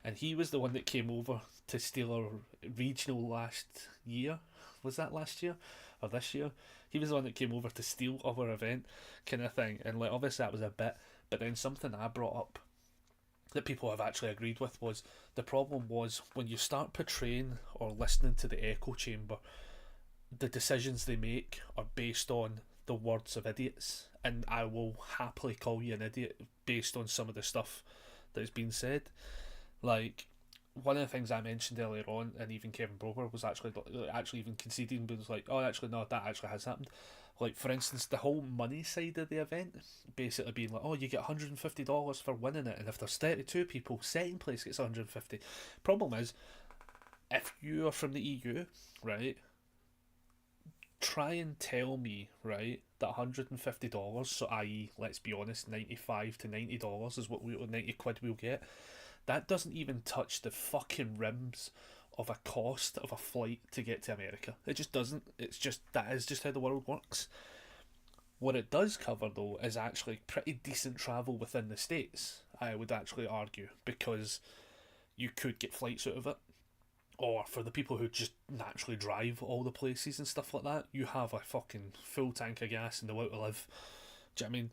and he was the one that came over to steal our regional last year. Was that last year or this year? He was the one that came over to steal our event, kind of thing. And like obviously that was a bit, but then something I brought up that people have actually agreed with was the problem was when you start portraying or listening to the echo chamber, the decisions they make are based on the words of idiots, and I will happily call you an idiot based on some of the stuff that has been said. Like one of the things I mentioned earlier on, and even Kevin Brober was actually even conceding, but was like, oh, actually no, that actually has happened. Like for instance, the whole money side of the event basically being like, oh, you get $150 for winning it, and if there's 32 people, second place gets 150. Problem is, if you are from the EU, right, try and tell me, right, that $150, so i.e., let's be honest, $95 to $90 is what 90 quid we'll get. That doesn't even touch the fucking rims of a cost of a flight to get to America. It just doesn't. It's just, that is just how the world works. What it does cover though is actually pretty decent travel within the States, I would actually argue, because you could get flights out of it. Or for the people who just naturally drive all the places and stuff like that, you have a fucking full tank of gas and the will to live. Do you know what I mean?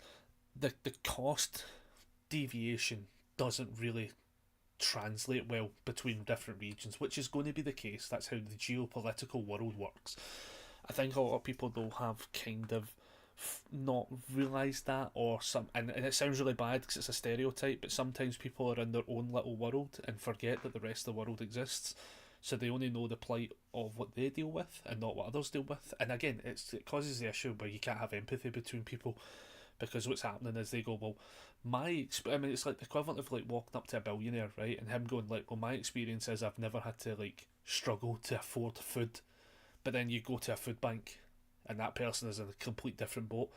The cost deviation doesn't really translate well between different regions, which is going to be the case. That's how the geopolitical world works. I think a lot of people though have kind of not realised that, or and it sounds really bad because it's a stereotype, but sometimes people are in their own little world and forget that the rest of the world exists. So they only know the plight of what they deal with and not what others deal with. And again, it causes the issue where you can't have empathy between people, because what's happening is they go, well, it's like the equivalent of like walking up to a billionaire, right, and him going like, well, my experience is I've never had to like struggle to afford food. But then you go to a food bank and that person is in a complete different boat.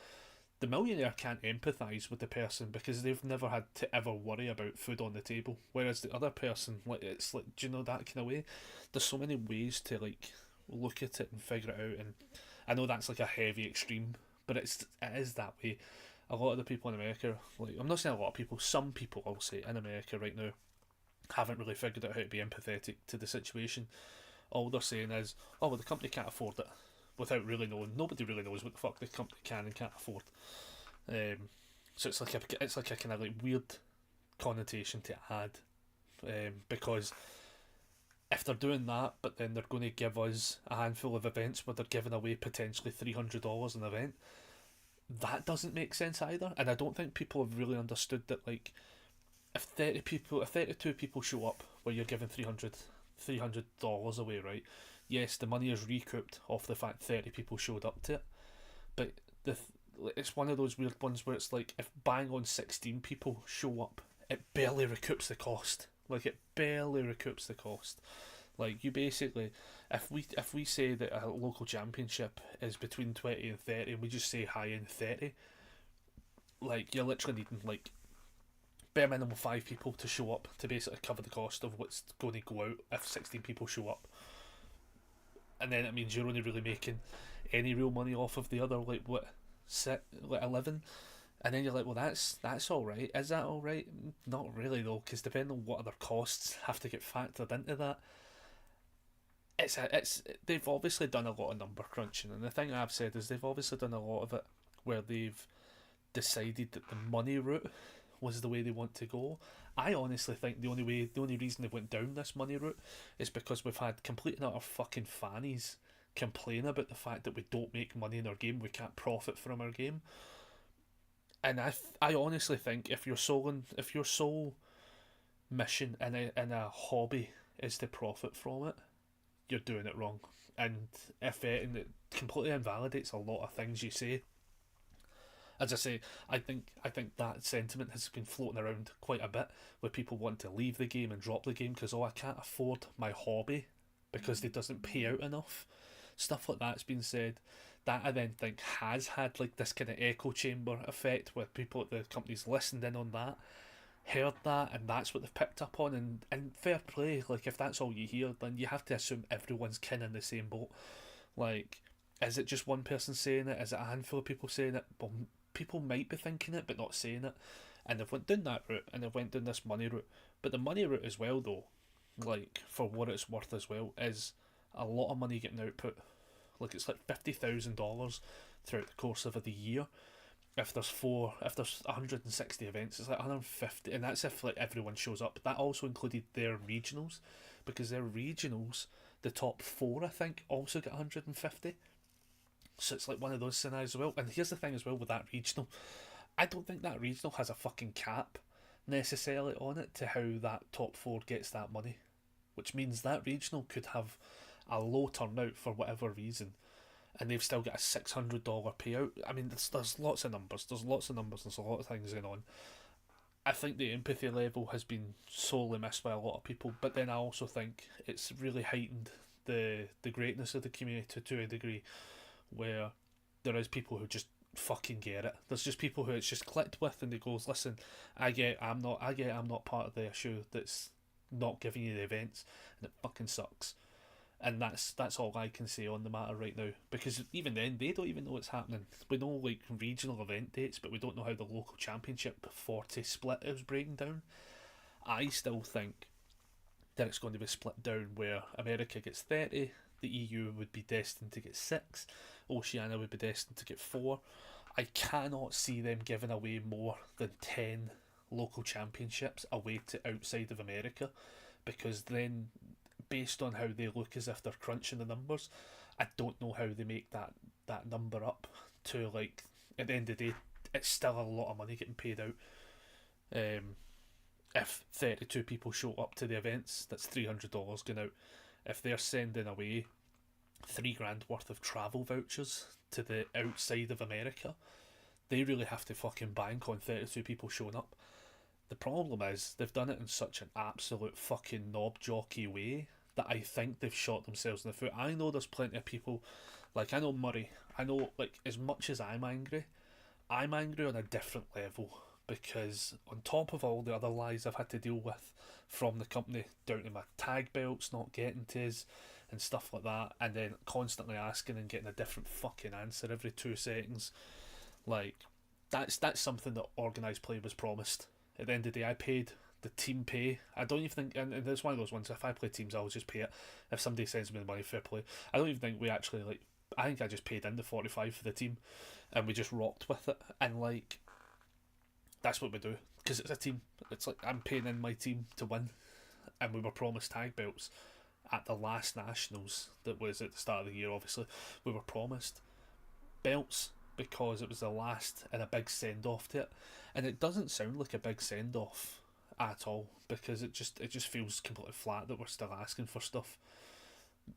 The millionaire can't empathise with the person because they've never had to ever worry about food on the table. Whereas the other person, like, it's like, do you know, that kind of way? There's so many ways to like look at it and figure it out. And I know that's like a heavy extreme, but it is that way. A lot of the people in America, like I'm not saying a lot of people, some people I'll say in America right now haven't really figured out how to be empathetic to the situation. All they're saying is, oh well, the company can't afford it, without really knowing. Nobody really knows what the fuck the company can and can't afford. So it's like a kind of like weird connotation to add, because if they're doing that, but then they're going to give us a handful of events where they're giving away potentially $300 an event, that doesn't make sense either. And I don't think people have really understood that, like, if 32 people show up where you're giving $300 away, right? Yes, the money is recouped off the fact 30 people showed up to it, but it's one of those weird ones where it's like, if bang on 16 people show up, it barely recoups the cost. Like, it barely recoups the cost. Like, you basically, if we say that a local championship is between 20 and 30, and we just say high end 30, like, you're literally needing, like, bare minimum 5 people to show up to basically cover the cost of what's going to go out if 16 people show up. And then it means you're only really making any real money off of the other, like, 11. And then you're like, well, that's alright. Is that alright? Not really, though, because depending on what other costs have to get factored into that, they've obviously done a lot of number crunching, and the thing I've said is they've obviously done a lot of it where they've decided that the money route was the way they want to go. I honestly think the only reason they went down this money route is because we've had complete and utter fucking fannies complain about the fact that we don't make money in our game, we can't profit from our game. And I honestly think if your sole mission in a hobby is to profit from it, you're doing it wrong. And it completely invalidates a lot of things you say. As I say, I think that sentiment has been floating around quite a bit, where people want to leave the game and drop the game because, I can't afford my hobby because it doesn't pay out enough. Stuff like that's been said. That I then think has had like this kind of echo chamber effect where people at the companies listened in on that, heard that, and that's what they've picked up on. And fair play, like, if that's all you hear, then you have to assume everyone's kind of in the same boat. Like, is it just one person saying it? Is it a handful of people saying it? Well, people might be thinking it but not saying it, and they've went down that route, and they've went down this money route. But the money route as well, though, like, for what it's worth as well, is a lot of money getting output. Like, it's like $50,000 throughout the course of the year. If there's 160 events, it's like 150, and that's if like everyone shows up. That also included their regionals, because their regionals, the top 4 I think, also get 150. So it's like one of those scenarios as well. And here's the thing as well with that regional, I don't think that regional has a fucking cap necessarily on it to how that top 4 gets that money, which means that regional could have a low turnout for whatever reason, and they've still got a $600 payout. I mean, there's lots of numbers. There's a lot of things going on. I think the empathy level has been sorely missed by a lot of people, but then I also think it's really heightened the greatness of the community to a degree, where there is people who just fucking get it. There's just people who it's just clicked with, and they goes, listen, I get I'm not part of the issue that's not giving you the events, and it fucking sucks. And that's all I can say on the matter right now, because even then they don't even know what's happening. We know like regional event dates, but we don't know how the local championship 40 split is breaking down. I still think that it's going to be split down where America gets 30, the EU would be destined to get 6, Oceania would be destined to get 4. I cannot see them giving away more than 10 local championships away to outside of America, because then, based on how they look as if they're crunching the numbers, I don't know how they make that number up to, like, at the end of the day, it's still a lot of money getting paid out. If 32 people show up to the events, that's $300 going out. If they're sending away $3,000 worth of travel vouchers to the outside of America, they really have to fucking bank on 32 people showing up. The problem is they've done it in such an absolute fucking knob jockey way that I think they've shot themselves in the foot. I know there's plenty of people, like, I know Murray, I know, like, as much as I'm angry on a different level, because on top of all the other lies I've had to deal with from the company, down to my tag belts not getting to us, and stuff like that, and then constantly asking and getting a different fucking answer every 2 seconds. Like, that's something that organised play was promised. At the end of the day, I paid the team pay. I don't even think, and it's one of those ones, if I play teams, I'll just pay it. If somebody sends me the money, fair play. I don't even think we actually, like, I think I just paid in the 45 for the team, and we just rocked with it, and like, that's what we do, because it's a team. It's like, I'm paying in my team to win, and we were promised tag belts at the last Nationals, that was at the start of the year, obviously. We were promised belts because it was the last and a big send-off to it, and it doesn't sound like a big send-off at all, because it just feels completely flat that we're still asking for stuff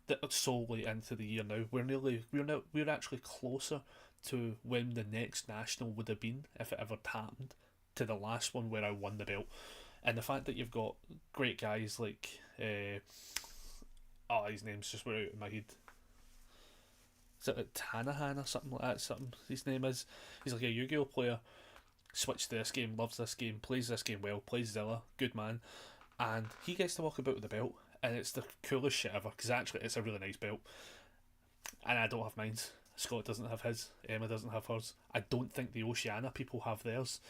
that so late into the year now. We're actually closer to when the next national would have been, if it ever happened, to the last one where I won the belt. And the fact that you've got great guys like his name's just went out of my head. Is it like Tanahan or something like that? Something his name is. He's like a Yu-Gi-Oh player. Switched to this game, loves this game, plays this game well, plays Zilla, good man, and he gets to walk about with the belt, and it's the coolest shit ever, because actually it's a really nice belt, and I don't have mine. Scott doesn't have his, Emma doesn't have hers. I don't think the Oceania people have theirs.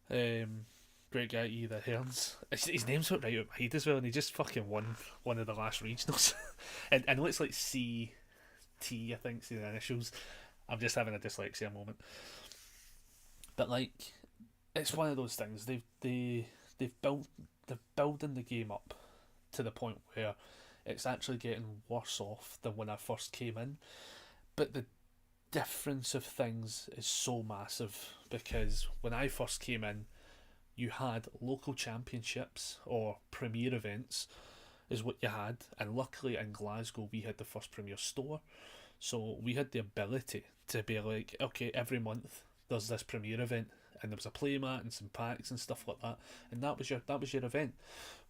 Great guy, either Hearns. His name's right out of my head as well, and he just fucking won one of the last regionals. And I know it's like CT, I think, see the initials. I'm just having a dyslexia moment. But like, it's one of those things. They're building the game up to the point where it's actually getting worse off than when I first came in. But the difference of things is so massive, because when I first came in, you had local championships or premier events is what you had, and luckily in Glasgow we had the first premier store, so we had the ability to be like, okay, every month there's this premier event, and there was a playmat and some packs and stuff like that, and that was your event.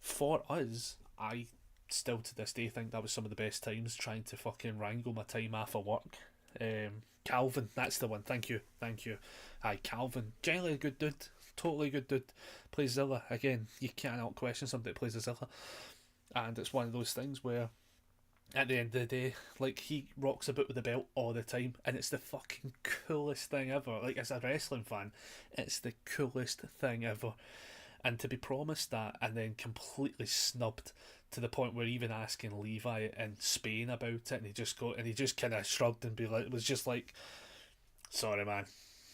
For us, I still to this day think that was some of the best times, trying to fucking wrangle my time off of work. Calvin, that's the one. Thank you. Aye, Calvin, generally a good dude, totally good dude. Plays Zilla again. You cannot question somebody that plays a Zilla, and it's one of those things where, at the end of the day, like, he rocks about with the belt all the time, and it's the fucking coolest thing ever. Like, as a wrestling fan, it's the coolest thing ever. And to be promised that and then completely snubbed, to the point where even asking Levi in Spain about it, and he just kind of shrugged and was just like, sorry man,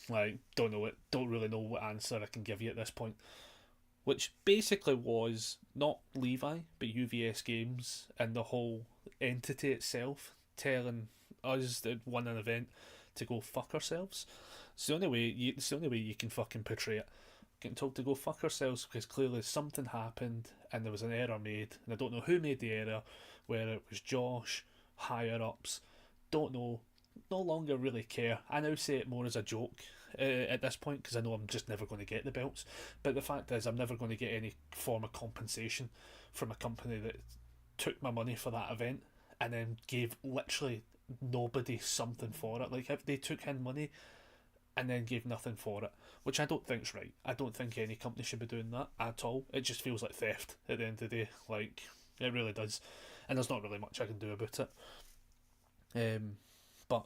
like, don't really know what answer I can give you at this point. Which basically was not Levi, but UVS Games and the whole entity itself telling us that won an event to go fuck ourselves. It's the only way you can fucking portray it. Getting told to go fuck ourselves because clearly something happened and there was an error made, and I don't know who made the error, whether it was Josh, higher ups, don't know, no longer really care. I now say it more as a joke at this point, because I know I'm just never going to get the belts, but the fact is I'm never going to get any form of compensation from a company that took my money for that event and then gave literally nobody something for it. Like, if they took in money and then gave nothing for it, which I don't think's right. I don't think any company should be doing that at all. It just feels like theft at the end of the day. Like, it really does, and there's not really much I can do about it. But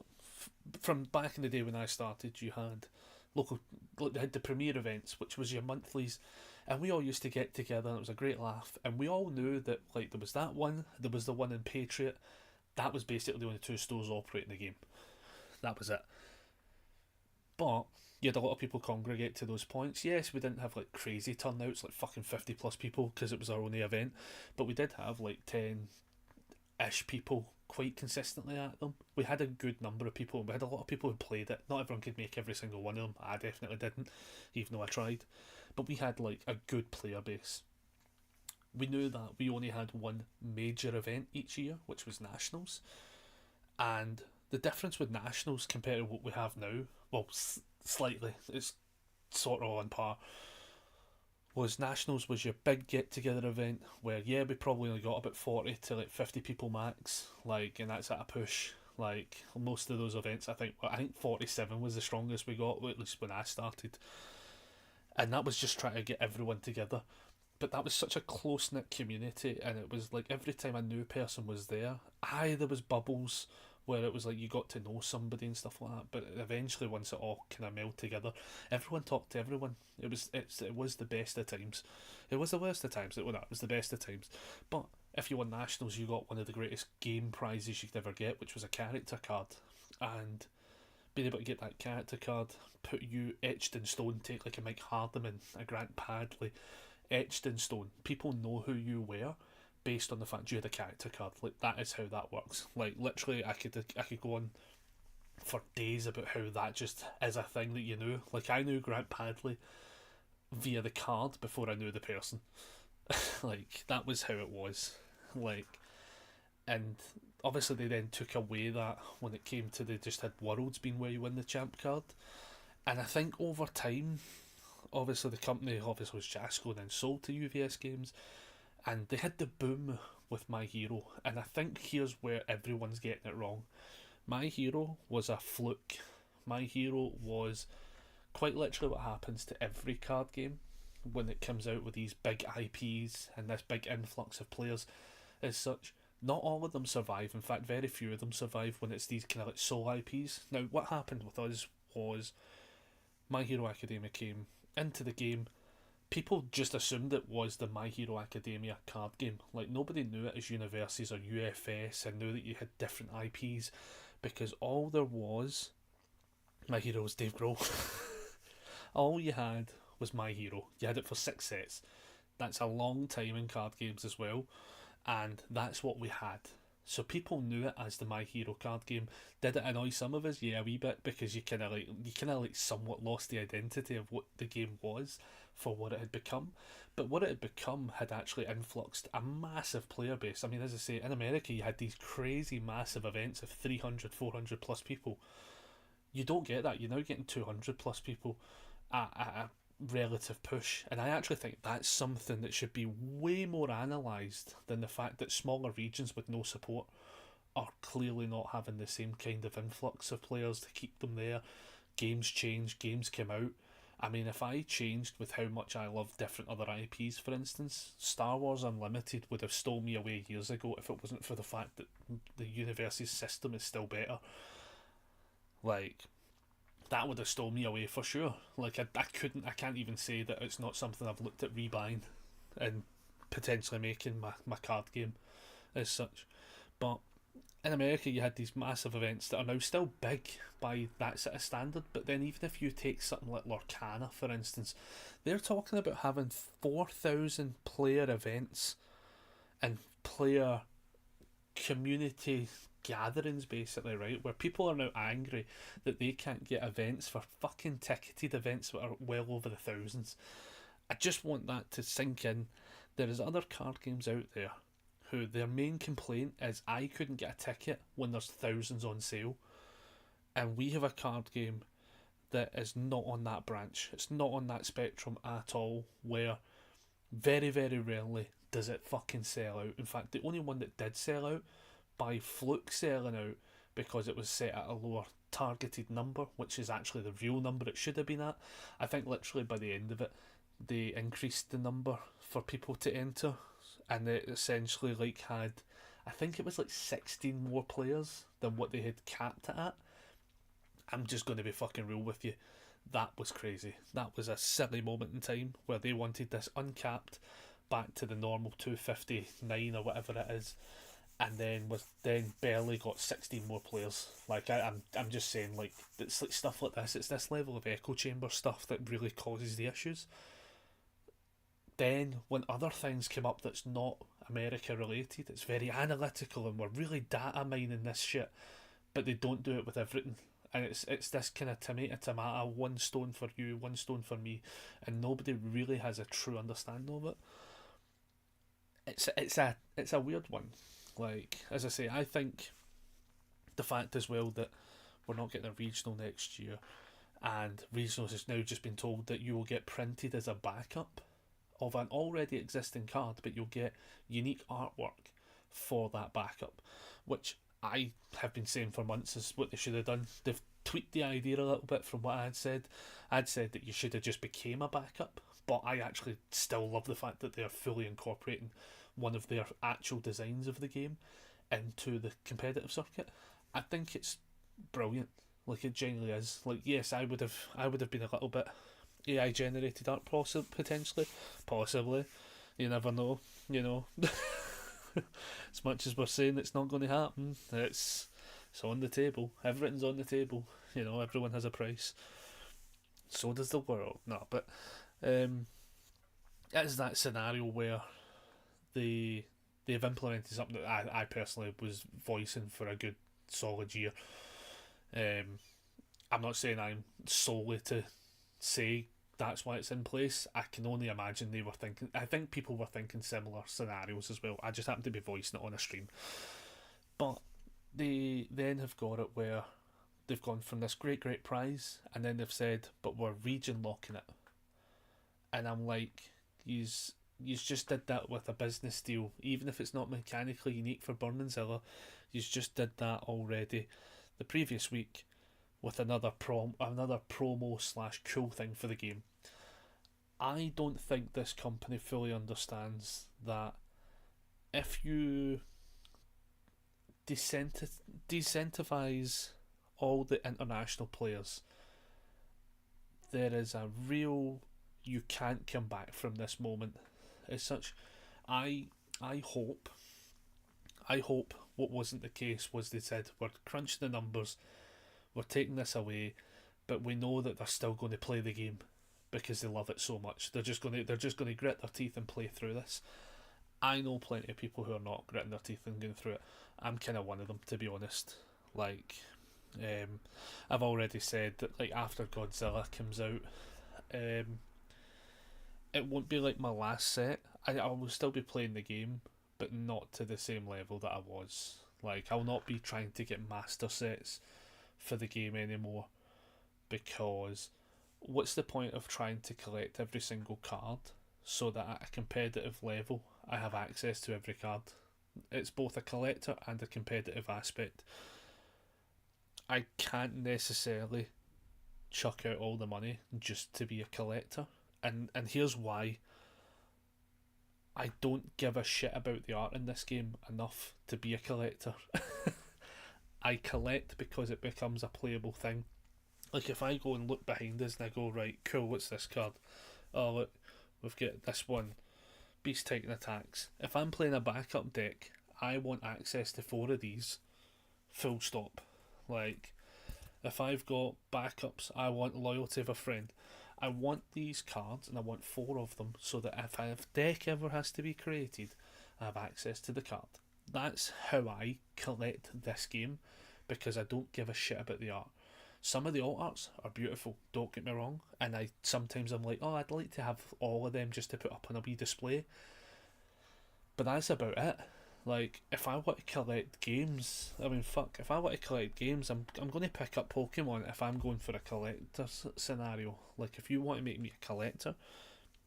from back in the day when I started, you had the premier events, which was your monthlies, and we all used to get together, and it was a great laugh, and we all knew that, like, there was that one, there was the one in Patriot. That was basically the only two stores operating the game. That was it. But you had a lot of people congregate to those points. Yes, we didn't have like crazy turnouts, like fucking 50 plus people, because it was our only event, but we did have like 10-ish people quite consistently at them. We had a good number of people, and we had a lot of people who played it. Not everyone could make every single one of them. I definitely didn't, even though I tried. But we had like a good player base. We knew that we only had one major event each year, which was Nationals. And the difference with Nationals compared to what we have now, well, slightly, it's sort of on par, was Nationals was your big get-together event where, yeah, we probably only got about 40 to like 50 people max, like, and that's at a push. Like, most of those events, I think 47 was the strongest we got, at least when I started. And that was just trying to get everyone together. but that was such a close knit community, and it was like every time a new person was there, there was bubbles where it was like you got to know somebody and stuff like that. But eventually, once it all kind of melded together, everyone talked to everyone. It was the best of times. It was the worst of times. It was the best of times. But if you won nationals, you got one of the greatest game prizes you could ever get, which was a character card, and being able to get that character card put you etched in stone. Take like a Mike Hardiman, a Grant Padley, etched in stone. People know who you were based on the fact you had a character card. Like, that is how that works. Like, literally, I could go on for days about how that just is a thing that you knew. Like, I knew Grant Padley via the card before I knew the person. Like, that was how it was. Like, and obviously they then took away that when it came to, they just had Worlds being where you win the champ card. And I think over time, obviously the company was Jasco and then sold to UVS Games, and they had the boom with My Hero, and I think here's where everyone's getting it wrong. My Hero was a fluke. My Hero was quite literally what happens to every card game when it comes out with these big IPs and this big influx of players as such. Not all of them survive. In fact, very few of them survive when it's these kind of like sole IPs. Now, what happened with us was My Hero Academia came into the game. People just assumed it was the My Hero Academia card game. Like, nobody knew it as Universities or UFS and knew that you had different IPs, because all there was, My Hero was Dave Grohl. All you had was My Hero. You had it for 6 sets. That's a long time in card games as well, and that's what we had. So people knew it as the My Hero card game. Did it annoy some of us? Yeah, a wee bit, because you kind of like somewhat lost the identity of what the game was for what it had become. But what it had become had actually influxed a massive player base. I mean, as I say, in America you had these crazy massive events of 300, 400 plus people. You don't get that. You're now getting 200 plus people at a relative push, and I actually think that's something that should be way more analysed than the fact that smaller regions with no support are clearly not having the same kind of influx of players to keep them there. Games change, games come out. I mean, if I changed with how much I love different other IPs, for instance, Star Wars Unlimited would have stole me away years ago if it wasn't for the fact that the university's system is still better. Like, that would have stole me away for sure. Like, I can't even say that it's not something I've looked at rebuying and potentially making my card game as such. But in America you had these massive events that are now still big by that sort of standard, but then even if you take something like Lorcana, for instance, they're talking about having 4,000 player events and player community gatherings, basically, right, where people are now angry that they can't get events for fucking ticketed events that are well over the thousands. I just want that to sink in. There is other card games out there who their main complaint is, I couldn't get a ticket when there's thousands on sale, and we have a card game that is not on that branch. It's not on that spectrum at all, where very, very rarely does it fucking sell out. In fact, the only one that did sell out, by fluke selling out because it was set at a lower targeted number, which is actually the real number it should have been at. I think literally by the end of it, they increased the number for people to enter, and it essentially like had, I think it was like 16 more players than what they had capped it at. I'm just going to be fucking real with you. That was crazy. That was a silly moment in time where they wanted this uncapped back to the normal 259 or whatever it is, and then barely got 16 more players. Like, I'm just saying, like, it's like stuff like this. It's this level of echo chamber stuff that really causes the issues. Then when other things come up that's not America related, it's very analytical and we're really data mining this shit, but they don't do it with everything. And it's this kind of tomato, one stone for you, one stone for me, and nobody really has a true understanding of it. It's a weird one. Like, as I say, I think the fact as well that we're not getting a regional next year, and regionals has now just been told that you will get printed as a backup of an already existing card, but you'll get unique artwork for that backup, which I have been saying for months is what they should have done. They've tweaked the idea a little bit from what I had said. I'd said that you should have just became a backup, but I actually still love the fact that they are fully incorporating one of their actual designs of the game into the competitive circuit. I think it's brilliant. Like, it genuinely is. Like, yes, I would have been a little bit AI generated art, potentially, possibly. You never know, you know. As much as we're saying it's not going to happen, it's on the table. Everything's on the table. You know, everyone has a price. So does the world. No, but it is that scenario where they've implemented something that I personally was voicing for a good solid year. I'm not saying I'm solely to say that's why it's in place. I can only imagine they were thinking. I think people were thinking similar scenarios as well. I just happened to be voicing it on a stream. But they then have got it where they've gone from this great prize, and then they've said, but we're region locking it. And I'm like, you just did that with a business deal, even if it's not mechanically unique for Burning-Zilla. You just did that already the previous week with another promo / cool thing for the game. I don't think this company fully understands that if you decentivize all the international players, there is a real you can't come back from this moment. As such, I hope what wasn't the case was they said, we're crunching the numbers, we're taking this away, but we know that they're still going to play the game because they love it so much. They're just going to grit their teeth and play through this. I know plenty of people who are not gritting their teeth and going through it. I'm kind of one of them, to be honest. Like, I've already said that, like, after Godzilla comes out, it won't be like my last set. I will still be playing the game, but not to the same level that I was. Like, I'll not be trying to get master sets for the game anymore, because what's the point of trying to collect every single card so that at a competitive level I have access to every card? It's both a collector and a competitive aspect. I can't necessarily chuck out all the money just to be a collector, and here's why. I don't give a shit about the art in this game enough to be a collector. I collect because it becomes a playable thing. Like, if I go and look behind us and I go, right, cool, what's this card? Oh, look, we've got this one, Beast Titan Attacks. If I'm playing a backup deck, I want access to 4 of these, full stop. Like, if I've got backups, I want Loyalty of a Friend. I want these cards, and I want 4 of them, so that if a deck ever has to be created, I have access to the card. That's how I collect this game, because I don't give a shit about the art. Some of the alt arts are beautiful, don't get me wrong, and sometimes I'm like, oh, I'd like to have all of them just to put up on a wee display. But that's about it. Like, if I want to collect games, if I want to collect games, I'm going to pick up Pokemon if I'm going for a collector scenario. Like, if you want to make me a collector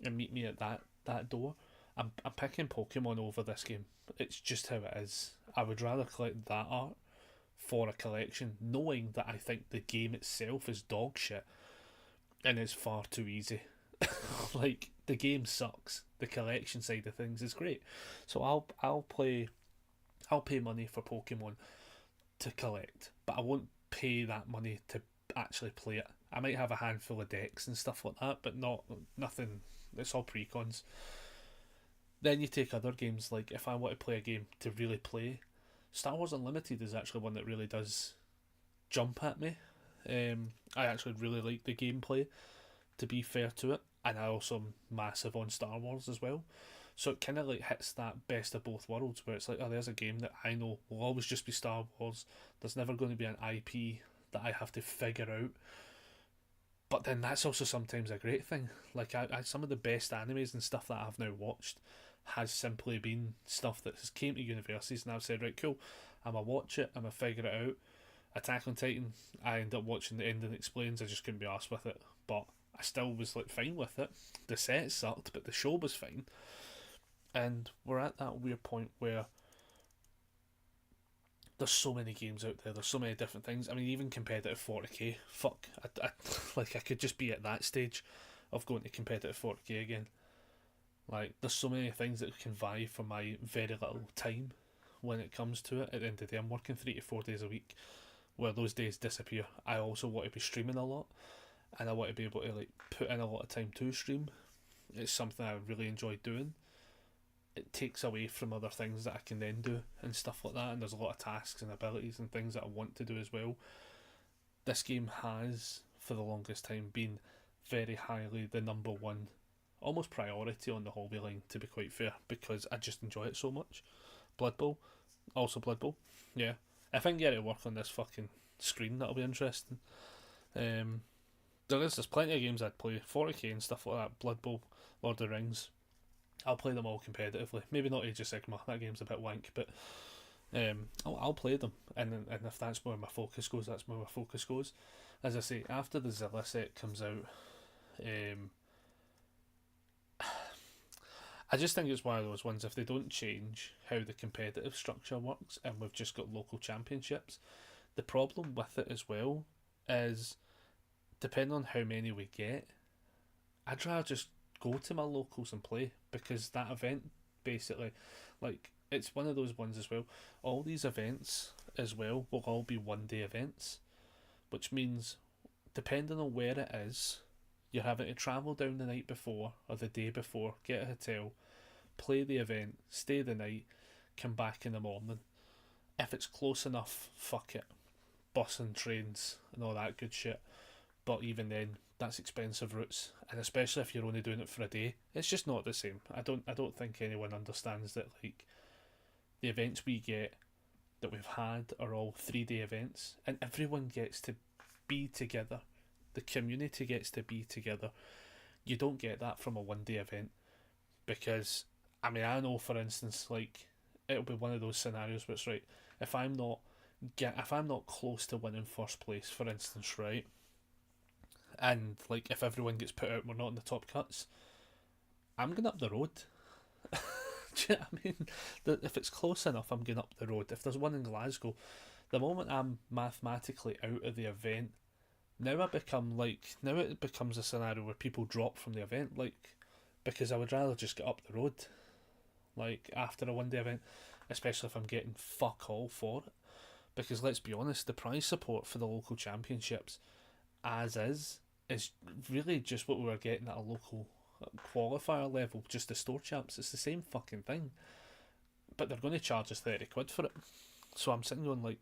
and meet me at that door, I'm picking Pokemon over this game. It's just how it is. I would rather collect that art for a collection, knowing that I think the game itself is dog shit and is far too easy. Like, the game sucks. The collection side of things is great. So I'll pay money for Pokemon to collect, but I won't pay that money to actually play it. I might have a handful of decks and stuff like that, but nothing. It's all precons. Then you take other games, like if I want to play a game to really play, Star Wars Unlimited is actually one that really does jump at me. I actually really like the gameplay, to be fair to it, and I also am massive on Star Wars as well. So it kind of like hits that best of both worlds, where it's like, oh, there's a game that I know will always just be Star Wars. There's never going to be an IP that I have to figure out. But then that's also sometimes a great thing. Like, I some of the best animes and stuff that I've now watched has simply been stuff that has came to universities, and I've said, right, cool, I'm going to watch it, I'm going to figure it out. Attack on Titan, I ended up watching the Ending Explains, I just couldn't be arsed with it, but I still was like fine with it. The set sucked, but the show was fine. And we're at that weird point where there's so many games out there, there's so many different things. I mean, even competitive 40k, fuck, I could just be at that stage of going to competitive 40k again. Like, there's so many things that can vie for my very little time when it comes to it. At the end of the day, I'm working 3 to 4 days a week, where those days disappear. I also want to be streaming a lot, and I want to be able to like put in a lot of time to stream. It's something I really enjoy doing. It takes away from other things that I can then do and stuff like that, and there's a lot of tasks and abilities and things that I want to do as well. This game has, for the longest time, been very highly the number one, almost priority on the hobby line, to be quite fair, because I just enjoy it so much. Blood Bowl, also Blood Bowl, yeah. If I can get it to work on this fucking screen, that'll be interesting. There's plenty of games I'd play, 40k and stuff like that, Blood Bowl, Lord of the Rings. I'll play them all competitively. Maybe not Age of Sigmar, that game's a bit wank, but I'll play them, and if that's where my focus goes, that's where my focus goes. As I say, after the Zilla set comes out, I just think it's one of those ones, if they don't change how the competitive structure works and we've just got local championships, the problem with it as well is, depending on how many we get, I'd rather just go to my locals and play, because that event, basically, like, it's one of those ones as well. All these events as well will all be 1 day events, which means, depending on where it is, you're having to travel down the night before or the day before, get a hotel, play the event, stay the night, come back in the morning. If it's close enough, fuck it. Bus and trains and all that good shit. But even then, that's expensive routes, and especially if you're only doing it for a day, it's just not the same. I don't think anyone understands that, like, the events we get that we've had are all 3-day events, and everyone gets to be together. The community gets to be together. You don't get that from a 1-day event, because, I mean, I know, for instance, like, it'll be one of those scenarios where it's right, if I'm not close to winning first place, for instance, right, and like if everyone gets put out, we're not in the top cuts, I'm going up the road. Do you know what I mean? If it's close enough, I'm going up the road. If there's one in Glasgow, the moment I'm mathematically out of the event, now it becomes a scenario where people drop from the event, like, because I would rather just get up the road, like, after a 1-day event, especially if I'm getting fuck all for it. Because let's be honest, the prize support for the local championships, as is really just what we were getting at a local qualifier level, just the store champs. It's the same fucking thing, but they're going to charge us 30 quid for it. So I'm sitting going, like,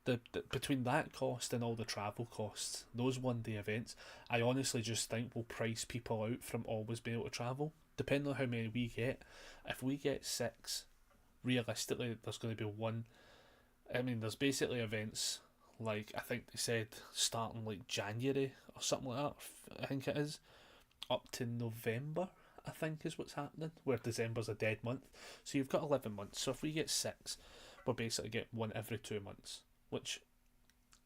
the between that cost and all the travel costs, those 1-day events, I honestly just think will price people out from always being able to travel, depending on how many we get. If we get 6, realistically there's going to be 1. I mean, there's basically events, like, I think they said starting like January or something like that, I think it is, up to November, I think is what's happening, where December's a dead month. So you've got 11 months. So if we get 6, we'll basically get 1 every 2 months, which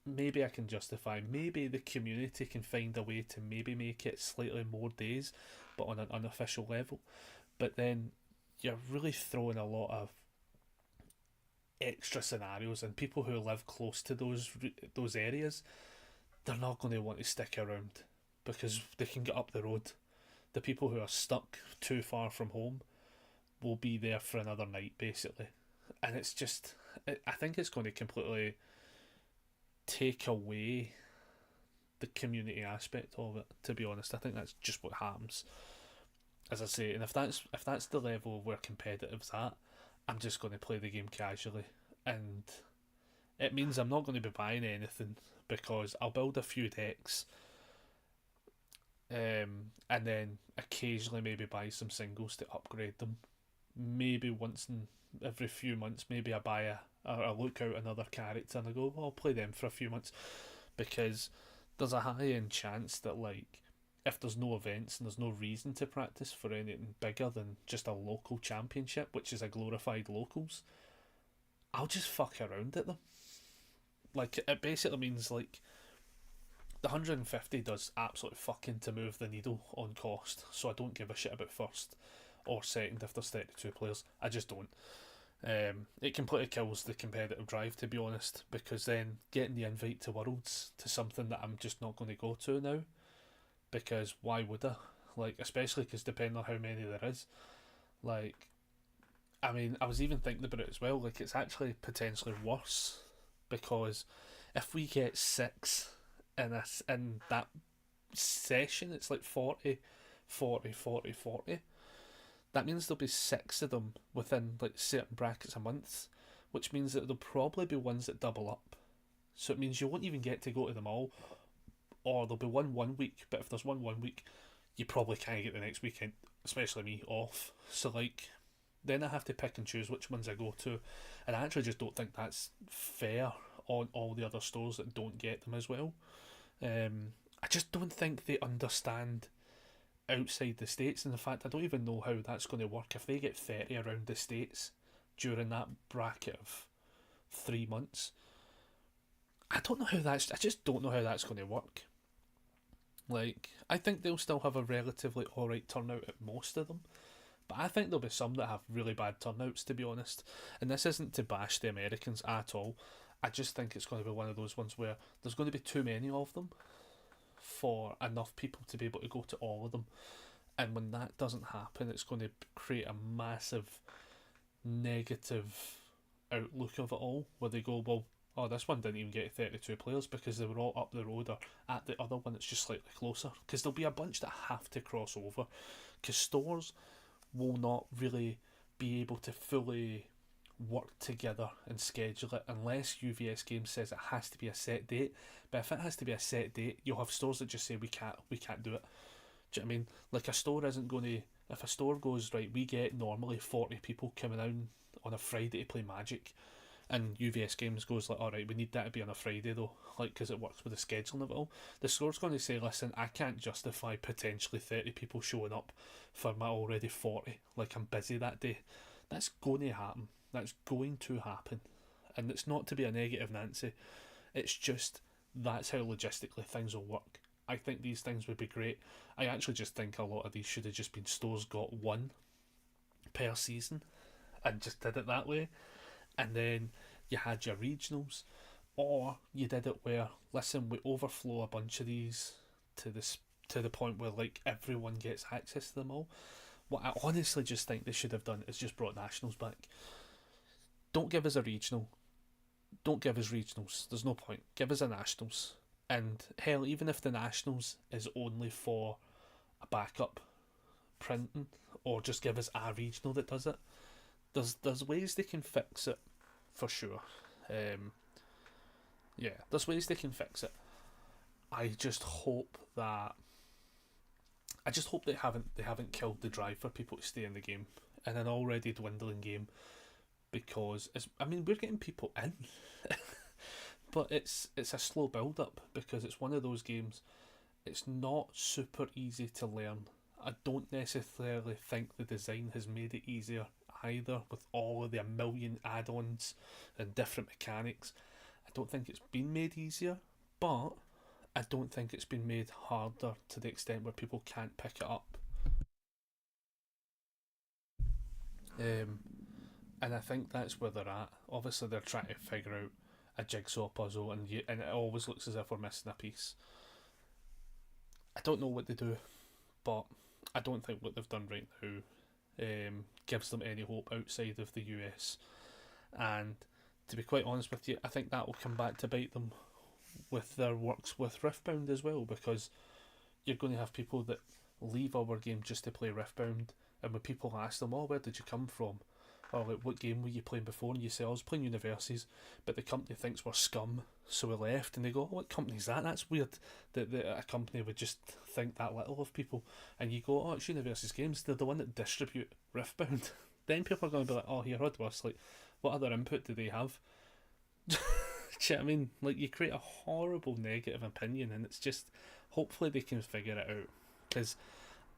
maybe I can justify. Maybe the community can find a way to maybe make it slightly more days, but on an unofficial level. But then you're really throwing a lot of extra scenarios, and people who live close to those areas, they're not going to want to stick around because they can get up the road. The people who are stuck too far from home will be there for another night, basically. And it's just, I think it's going to completely take away the community aspect of it, to be honest. I think that's just what happens, as I say. And if that's the level where competitive's at, I'm just going to play the game casually, and it means I'm not going to be buying anything, because I'll build a few decks, and then occasionally maybe buy some singles to upgrade them. Maybe once in every few months, maybe I buy I look out another character and I go, well, I'll play them for a few months, because there's a high end chance that, like, if there's no events and there's no reason to practice for anything bigger than just a local championship, which is a glorified locals, I'll just fuck around at them. Like, it basically means, like, the 150 does absolutely fucking to move the needle on cost, so I don't give a shit about first or second if there's 32 players. I just don't. It completely kills the competitive drive, to be honest, because then getting the invite to Worlds, to something that I'm just not going to go to now, because why would I? Like, especially because depending on how many there is, like, I mean, I was even thinking about it as well. Like, it's actually potentially worse because if we get 6 in that session, it's like 40, 40, 40, 40. That means there'll be 6 of them within like certain brackets a month, which means that there'll probably be ones that double up. So it means you won't even get to go to them all, or there'll be one week. But if there's one week, you probably can't get the next weekend, especially me, off. So like, then I have to pick and choose which ones I go to, and I actually just don't think that's fair on all the other stores that don't get them as well. I just don't think they understand outside the States, and in fact I don't even know how that's going to work if they get 30 around the States during that bracket of 3 months. I just don't know how that's going to work. Like, I think they'll still have a relatively alright turnout at most of them, but I think there'll be some that have really bad turnouts, to be honest. And this isn't to bash the Americans at all. I just think it's going to be one of those ones where there's going to be too many of them for enough people to be able to go to all of them. And when that doesn't happen, it's going to create a massive negative outlook of it all, where they go, well, oh, this one didn't even get 32 players because they were all up the road, or at the other one it's just slightly closer. Because there'll be a bunch that have to cross over, because stores will not really be able to fully work together and schedule it unless UVS Games says it has to be a set date. But if it has to be a set date, you'll have stores that just say we can't do it. Do you know what I mean? Like, a store isn't going to, if a store goes, right, we get normally 40 people coming down on a Friday to play Magic, and UVS Games goes like, alright, we need that to be on a Friday though, like, because it works with the scheduling of it all, the store's going to say, listen, I can't justify potentially 30 people showing up for my already 40, like, I'm busy that day. That's going to happen. That's going to happen. And it's not to be a negative Nancy, it's just that's how logistically things will work. I think these things would be great. I actually just think a lot of these should have just been stores got one per season and just did it that way. And then you had your regionals, or you did it where, listen, we overflow a bunch of these to the point where like everyone gets access to them all. What I honestly just think they should have done is just brought nationals back. Don't give us a regional. Don't give us regionals. There's no point. Give us a nationals. And hell, even if the nationals is only for a backup printing, or just give us a regional that does it, there's ways they can fix it, for sure. Yeah, there's ways they can fix it. I just hope they haven't killed the drive for people to stay in the game in an already dwindling game, because we're getting people in. But it's a slow build up, because it's one of those games, it's not super easy to learn. I don't necessarily think the design has made it easier either, with all of the million add-ons and different mechanics. I don't think it's been made easier, but I don't think it's been made harder to the extent where people can't pick it up. And I think that's where they're at. Obviously they're trying to figure out a jigsaw puzzle, and it always looks as if we're missing a piece. I don't know what they do, but I don't think what they've done right now gives them any hope outside of the US. And to be quite honest with you, I think that will come back to bite them with their works with Riftbound as well, because you're going to have people that leave our game just to play Riftbound, and when people ask them, oh, where did you come from? Or like, what game were you playing before? And you say, I was playing Universities, but the company thinks we're scum, so we left. And they go, oh, what company's that? That's weird that a company would just think that little of people. And you go, oh, it's Universities Games, they're the one that distribute Riftbound. Then people are going to be like, oh, here, what was, like, what other input do they have? Do you know what I mean? Like, you create a horrible negative opinion, and it's just, hopefully they can figure it out. Because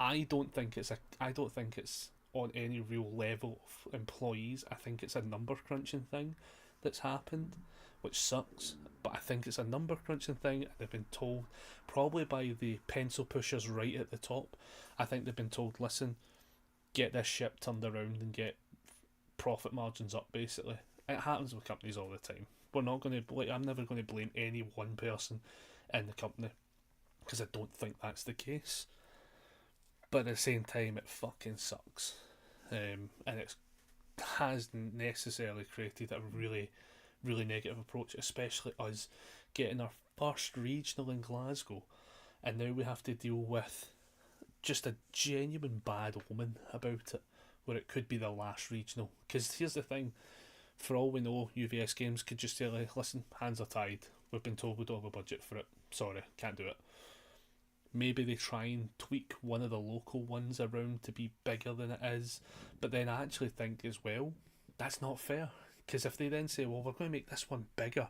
I don't think it's on any real level of employees. I think it's a number crunching thing that's happened, which sucks, but I think it's a number crunching thing, and they've been told, probably by the pencil pushers right at the top, I think they've been told, listen, get this ship turned around and get profit margins up, basically. It happens with companies all the time. We're not going to, I'm never going to blame any one person in the company. because I don't think that's the case. But at the same time, it fucking sucks, and it has necessarily created a really, really negative approach, especially us getting our first regional in Glasgow, and now we have to deal with just a genuine bad omen about it, where it could be the last regional. Because here's the thing, for all we know, UVS Games could just say, like, listen, hands are tied, we've been told we don't have a budget for it, sorry, can't do it. Maybe they try and tweak one of the local ones around to be bigger than it is, but then I actually think as well, that's not fair, because if they then say, well, we're going to make this one bigger,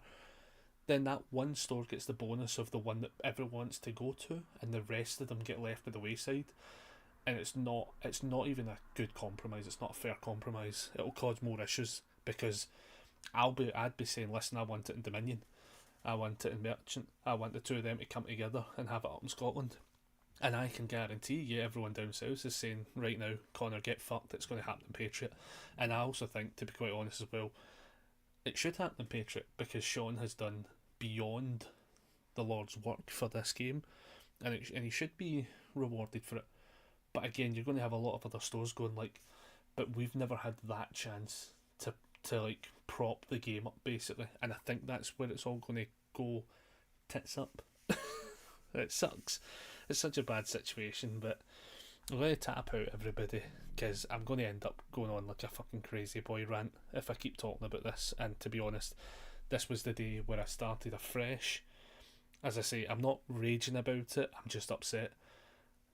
then that one store gets the bonus of the one that everyone wants to go to, and the rest of them get left by the wayside. And it's not even a good compromise. It's not a fair compromise. It'll cause more issues, because I'd be saying, listen, I want it in Dominion, I want it in Merchant, I want the two of them to come together and have it up in Scotland. And I can guarantee you everyone down south is saying right now, Connor, get fucked, it's going to happen in Patriot. And I also think, to be quite honest as well, it should happen in Patriot, because Sean has done beyond the Lord's work for this game, and he should be rewarded for it. But again, you're going to have a lot of other stores going like, but we've never had that chance to like prop the game up, basically. And I think that's where it's all going to go tits up. It sucks. It's such a bad situation, but I'm going to tap out everybody, because I'm going to end up going on like a fucking crazy boy rant if I keep talking about this. And to be honest, this was the day where I started afresh. As I say, I'm not raging about it, I'm just upset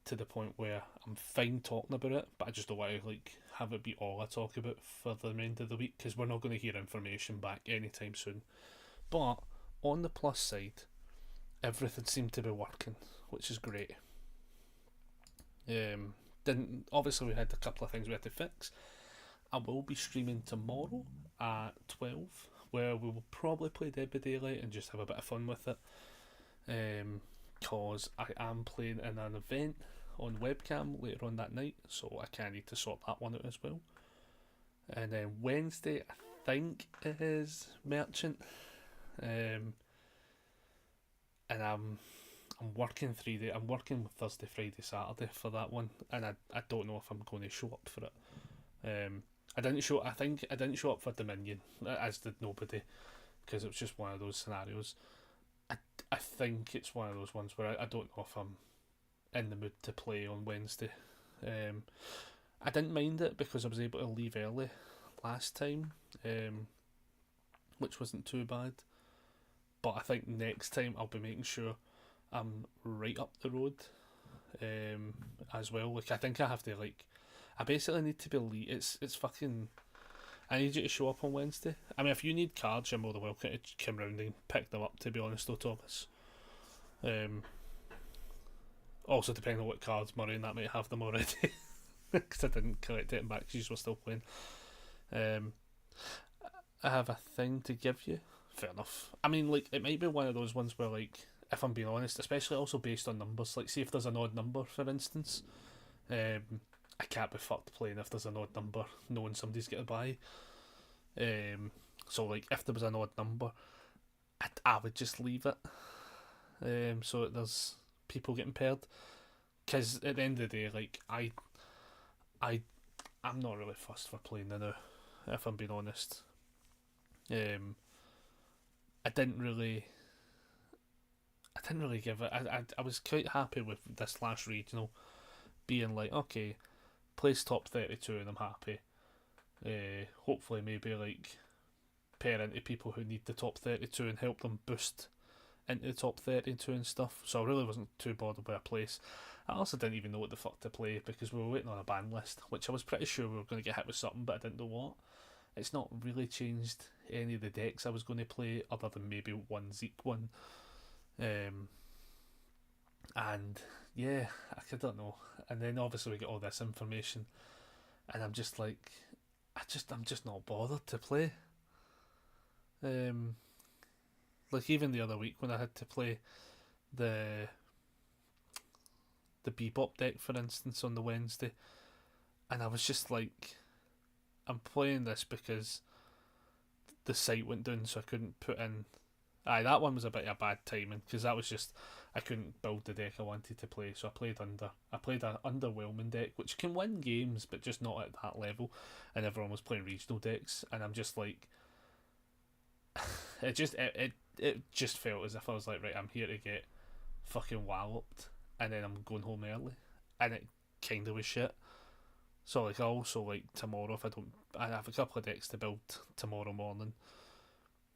to the point where I'm fine talking about it, but I just don't want to like have it be all I talk about for the remainder of the week, because we're not going to hear information back anytime soon. But on the plus side, everything seemed to be working, which is great. Obviously we had a couple of things we had to fix. I will be streaming tomorrow at 12, where we will probably play Dead by Daylight and just have a bit of fun with it. Because I am playing in an event on webcam later on that night, so I kind of need to sort that one out as well. And then Wednesday, I think it is Merchant, and I'm working 3 days. I'm working Thursday, Friday, Saturday for that one, and I don't know if I'm going to show up for it. I didn't show up for Dominion, as did nobody, because it was just one of those scenarios. I think it's one of those ones where I don't know if I'm in the mood to play on Wednesday. I didn't mind it because I was able to leave early last time, which wasn't too bad. But I think next time I'll be making sure I'm right up the road as well. Like, I think I have to, like, I basically need to be it's fucking, I need you to show up on Wednesday. I mean, if you need cards, you're more than welcome to come round and pick them up, to be honest though, Thomas. Also depending on what cards, Murray and that might have them already, because I didn't collect it back because you were still playing. I have a thing to give you. Fair enough. I mean, like, it might be one of those ones where, like, if I'm being honest, especially also based on numbers, like, see if there's an odd number, for instance, I can't be fucked playing if there's an odd number, knowing somebody's going to buy. So, like, if there was an odd number, I would just leave it. So there's people getting paired. Because at the end of the day, like, I'm not really fussed for playing now, if I'm being honest. I didn't really give it. I was quite happy with this last regional being like, okay, place top 32 and I'm happy. Hopefully maybe like pair into people who need the top 32 and help them boost into the top 32 and stuff. So I really wasn't too bothered by a place. I also didn't even know what the fuck to play because we were waiting on a ban list, which I was pretty sure we were going to get hit with something, but I didn't know what. It's not really changed any of the decks I was going to play, other than maybe one Zeke one. And yeah, I don't know. And then obviously we get all this information, and I'm just like, I'm just not bothered to play. Like even the other week when I had to play the Bebop deck, for instance, on the Wednesday, and I was just like, I'm playing this because the site went down, so I couldn't put in. That one was a bit of bad timing because that was just, I couldn't build the deck I wanted to play, so I played an underwhelming deck, which can win games, but just not at that level. And everyone was playing regional decks, and I'm just like, it just felt as if I was like, right, I'm here to get fucking walloped, and then I'm going home early, and it kind of was shit. So like, I also like tomorrow, if I have a couple of decks to build tomorrow morning,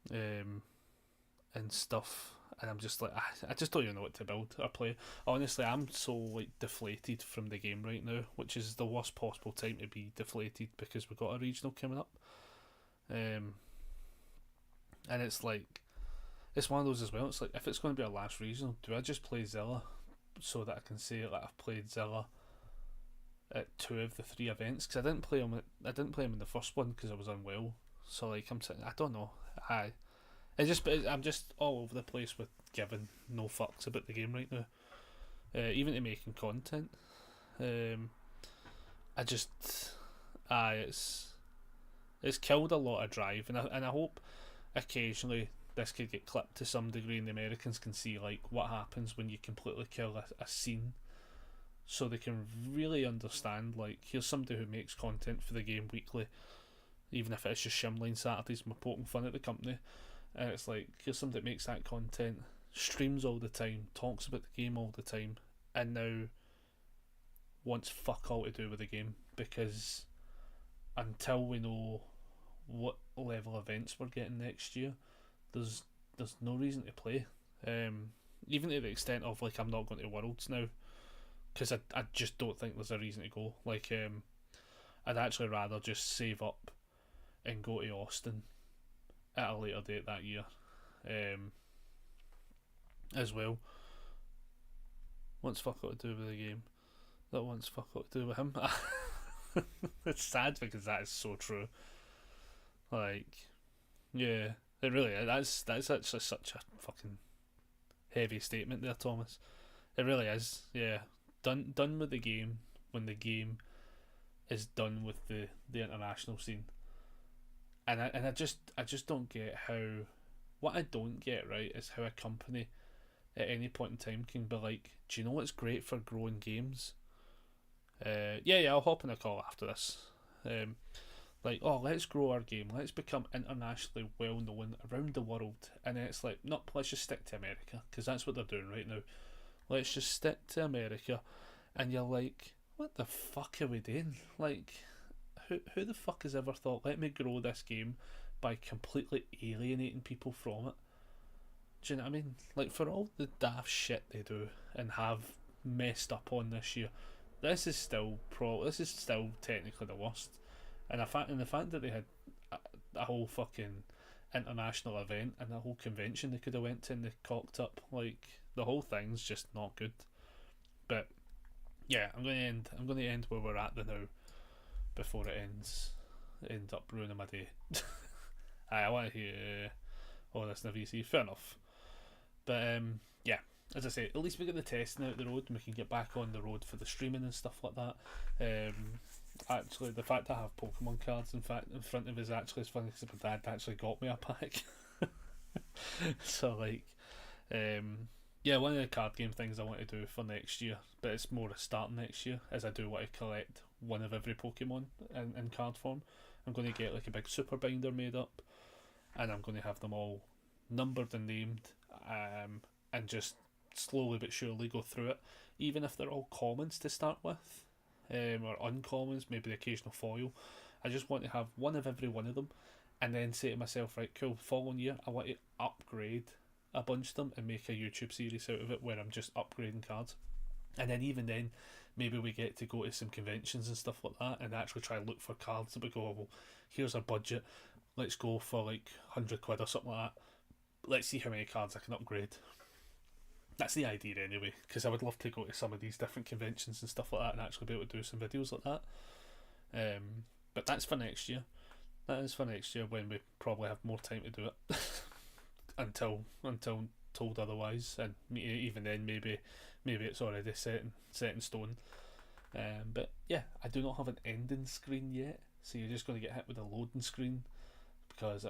and stuff. And I'm just like, I just don't even know what to build or play. Honestly, I'm so like deflated from the game right now, which is the worst possible time to be deflated because we've got a regional coming up. And it's like, it's one of those as well. It's like, if it's going to be our last regional, do I just play Zilla so that I can say that I've played Zilla at 2 of the 3 events? Because I didn't play him in the first one because I was unwell. So like, I'm sitting, I don't know. I'm just all over the place with giving no fucks about the game right now. Even to making content. It's killed a lot of drive, and I hope occasionally this could get clipped to some degree, and the Americans can see like what happens when you completely kill a scene, so they can really understand like, here's somebody who makes content for the game weekly, even if it's just Shimline Saturdays and we're poking fun at the company. And it's like, here's somebody that makes that content, streams all the time, talks about the game all the time, and now wants fuck all to do with the game, because until we know what level events we're getting next year, there's no reason to play. Even to the extent of like, I'm not going to Worlds now, because I just don't think there's a reason to go. Like, I'd actually rather just save up and go to Austin at a later date that year, as well. What's fuck got to do with the game? That wants fuck got to do with him. It's sad because that is so true. Like, yeah, it really is. That's actually such a fucking heavy statement there, Thomas. It really is. Yeah, done with the game when the game is done with the international scene. And I just don't get how, what I don't get, right, is how a company at any point in time can be like, do you know what's great for growing games? Yeah, I'll hop in a call after this. Like, oh, let's grow our game, let's become internationally well known around the world. And then it's like, no, let's just stick to America, because that's what they're doing right now. Let's just stick to America. And you're like, what the fuck are we doing? Like, who the fuck has ever thought, let me grow this game by completely alienating people from it? Do you know what I mean? Like, for all the daft shit they do and have messed up on this year, this is still technically the worst. And the fact that they had a whole fucking international event and a whole convention they could have went to and they cocked up, like, the whole thing's just not good. But yeah, I'm going to end where we're at now before it ends up ruining my day. I want to hear all this in a VC. Fair enough. But yeah, as I say, at least we get the testing out the road and we can get back on the road for the streaming and stuff like that. Actually, the fact I have Pokemon cards in front of us actually is funny, because my dad actually got me a pack. So like, yeah, one of the card game things I want to do for next year, but it's more a start next year, is I do want to collect one of every Pokemon in card form. I'm going to get like a big super binder made up, and I'm going to have them all numbered and named, and just slowly but surely go through it, even if they're all commons to start with, or uncommons, maybe the occasional foil. I just want to have one of every one of them, and then say to myself, right, cool, following year I want to upgrade a bunch of them and make a YouTube series out of it where I'm just upgrading cards. And then even then, maybe we get to go to some conventions and stuff like that and actually try and look for cards that we go, well, here's our budget, let's go for like 100 quid or something like that, let's see how many cards I can upgrade. That's the idea anyway, because I would love to go to some of these different conventions and stuff like that and actually be able to do some videos like that. But that's for next year. That is for next year, when we probably have more time to do it. until told otherwise, and even then maybe it's already set in stone. But yeah, I do not have an ending screen yet, so you're just going to get hit with a loading screen, because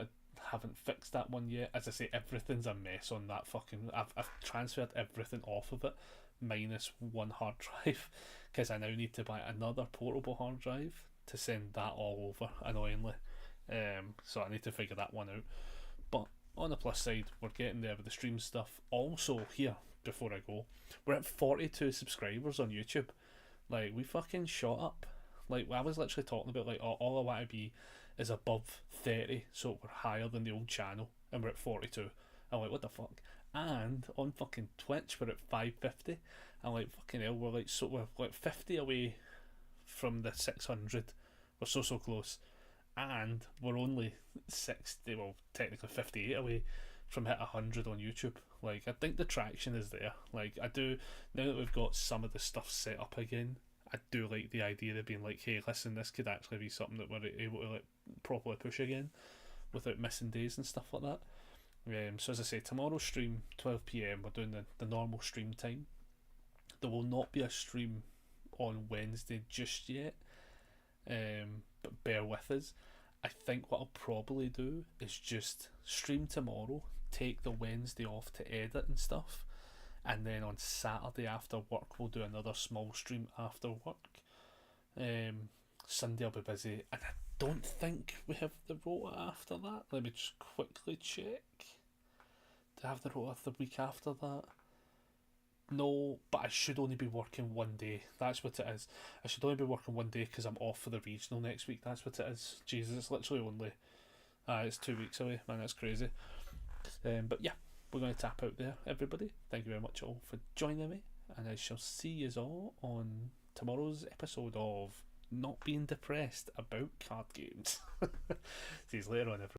haven't fixed that one yet. As I say, everything's a mess on that fucking. I've transferred everything off of it, minus one hard drive, because I now need to buy another portable hard drive to send that all over. Annoyingly, so I need to figure that one out. But on the plus side, we're getting there with the stream stuff. Also, here before I go, we're at 42 subscribers on YouTube. Like, we fucking shot up. Like, I was literally talking about, like, all I want to be is above 30, so we're higher than the old channel, and we're at 42. I'm like, what the fuck? And on fucking Twitch, we're at 550. I'm like, fucking hell, we're like 50 away from the 600. We're so close. And we're only 60, well, technically 58 away from hit 100 on YouTube. Like, I think the traction is there. Like, I do, now that we've got some of the stuff set up again, I do like the idea of being like, hey, listen, this could actually be something that we're able to like properly push again without missing days and stuff like that. So as I say, tomorrow's stream, 12 PM, we're doing the normal stream time. There will not be a stream on Wednesday just yet, but bear with us. I think what I'll probably do is just stream tomorrow, take the Wednesday off to edit and stuff, and then on Saturday after work we'll do another small stream after work. Sunday I'll be busy, and I don't think we have the rota after that. Let me just quickly check. Do I have the rota the week after that? No, but I should only be working one day. That's what it is. I should only be working one day because I'm off for the regional next week. That's what it is. Jesus, it's literally only... it's 2 weeks away. Man, that's crazy. But yeah, we're going to tap out there, everybody. Thank you very much all for joining me. And I shall see you all on tomorrow's episode of Not Being Depressed About Card Games. See you later on, everybody.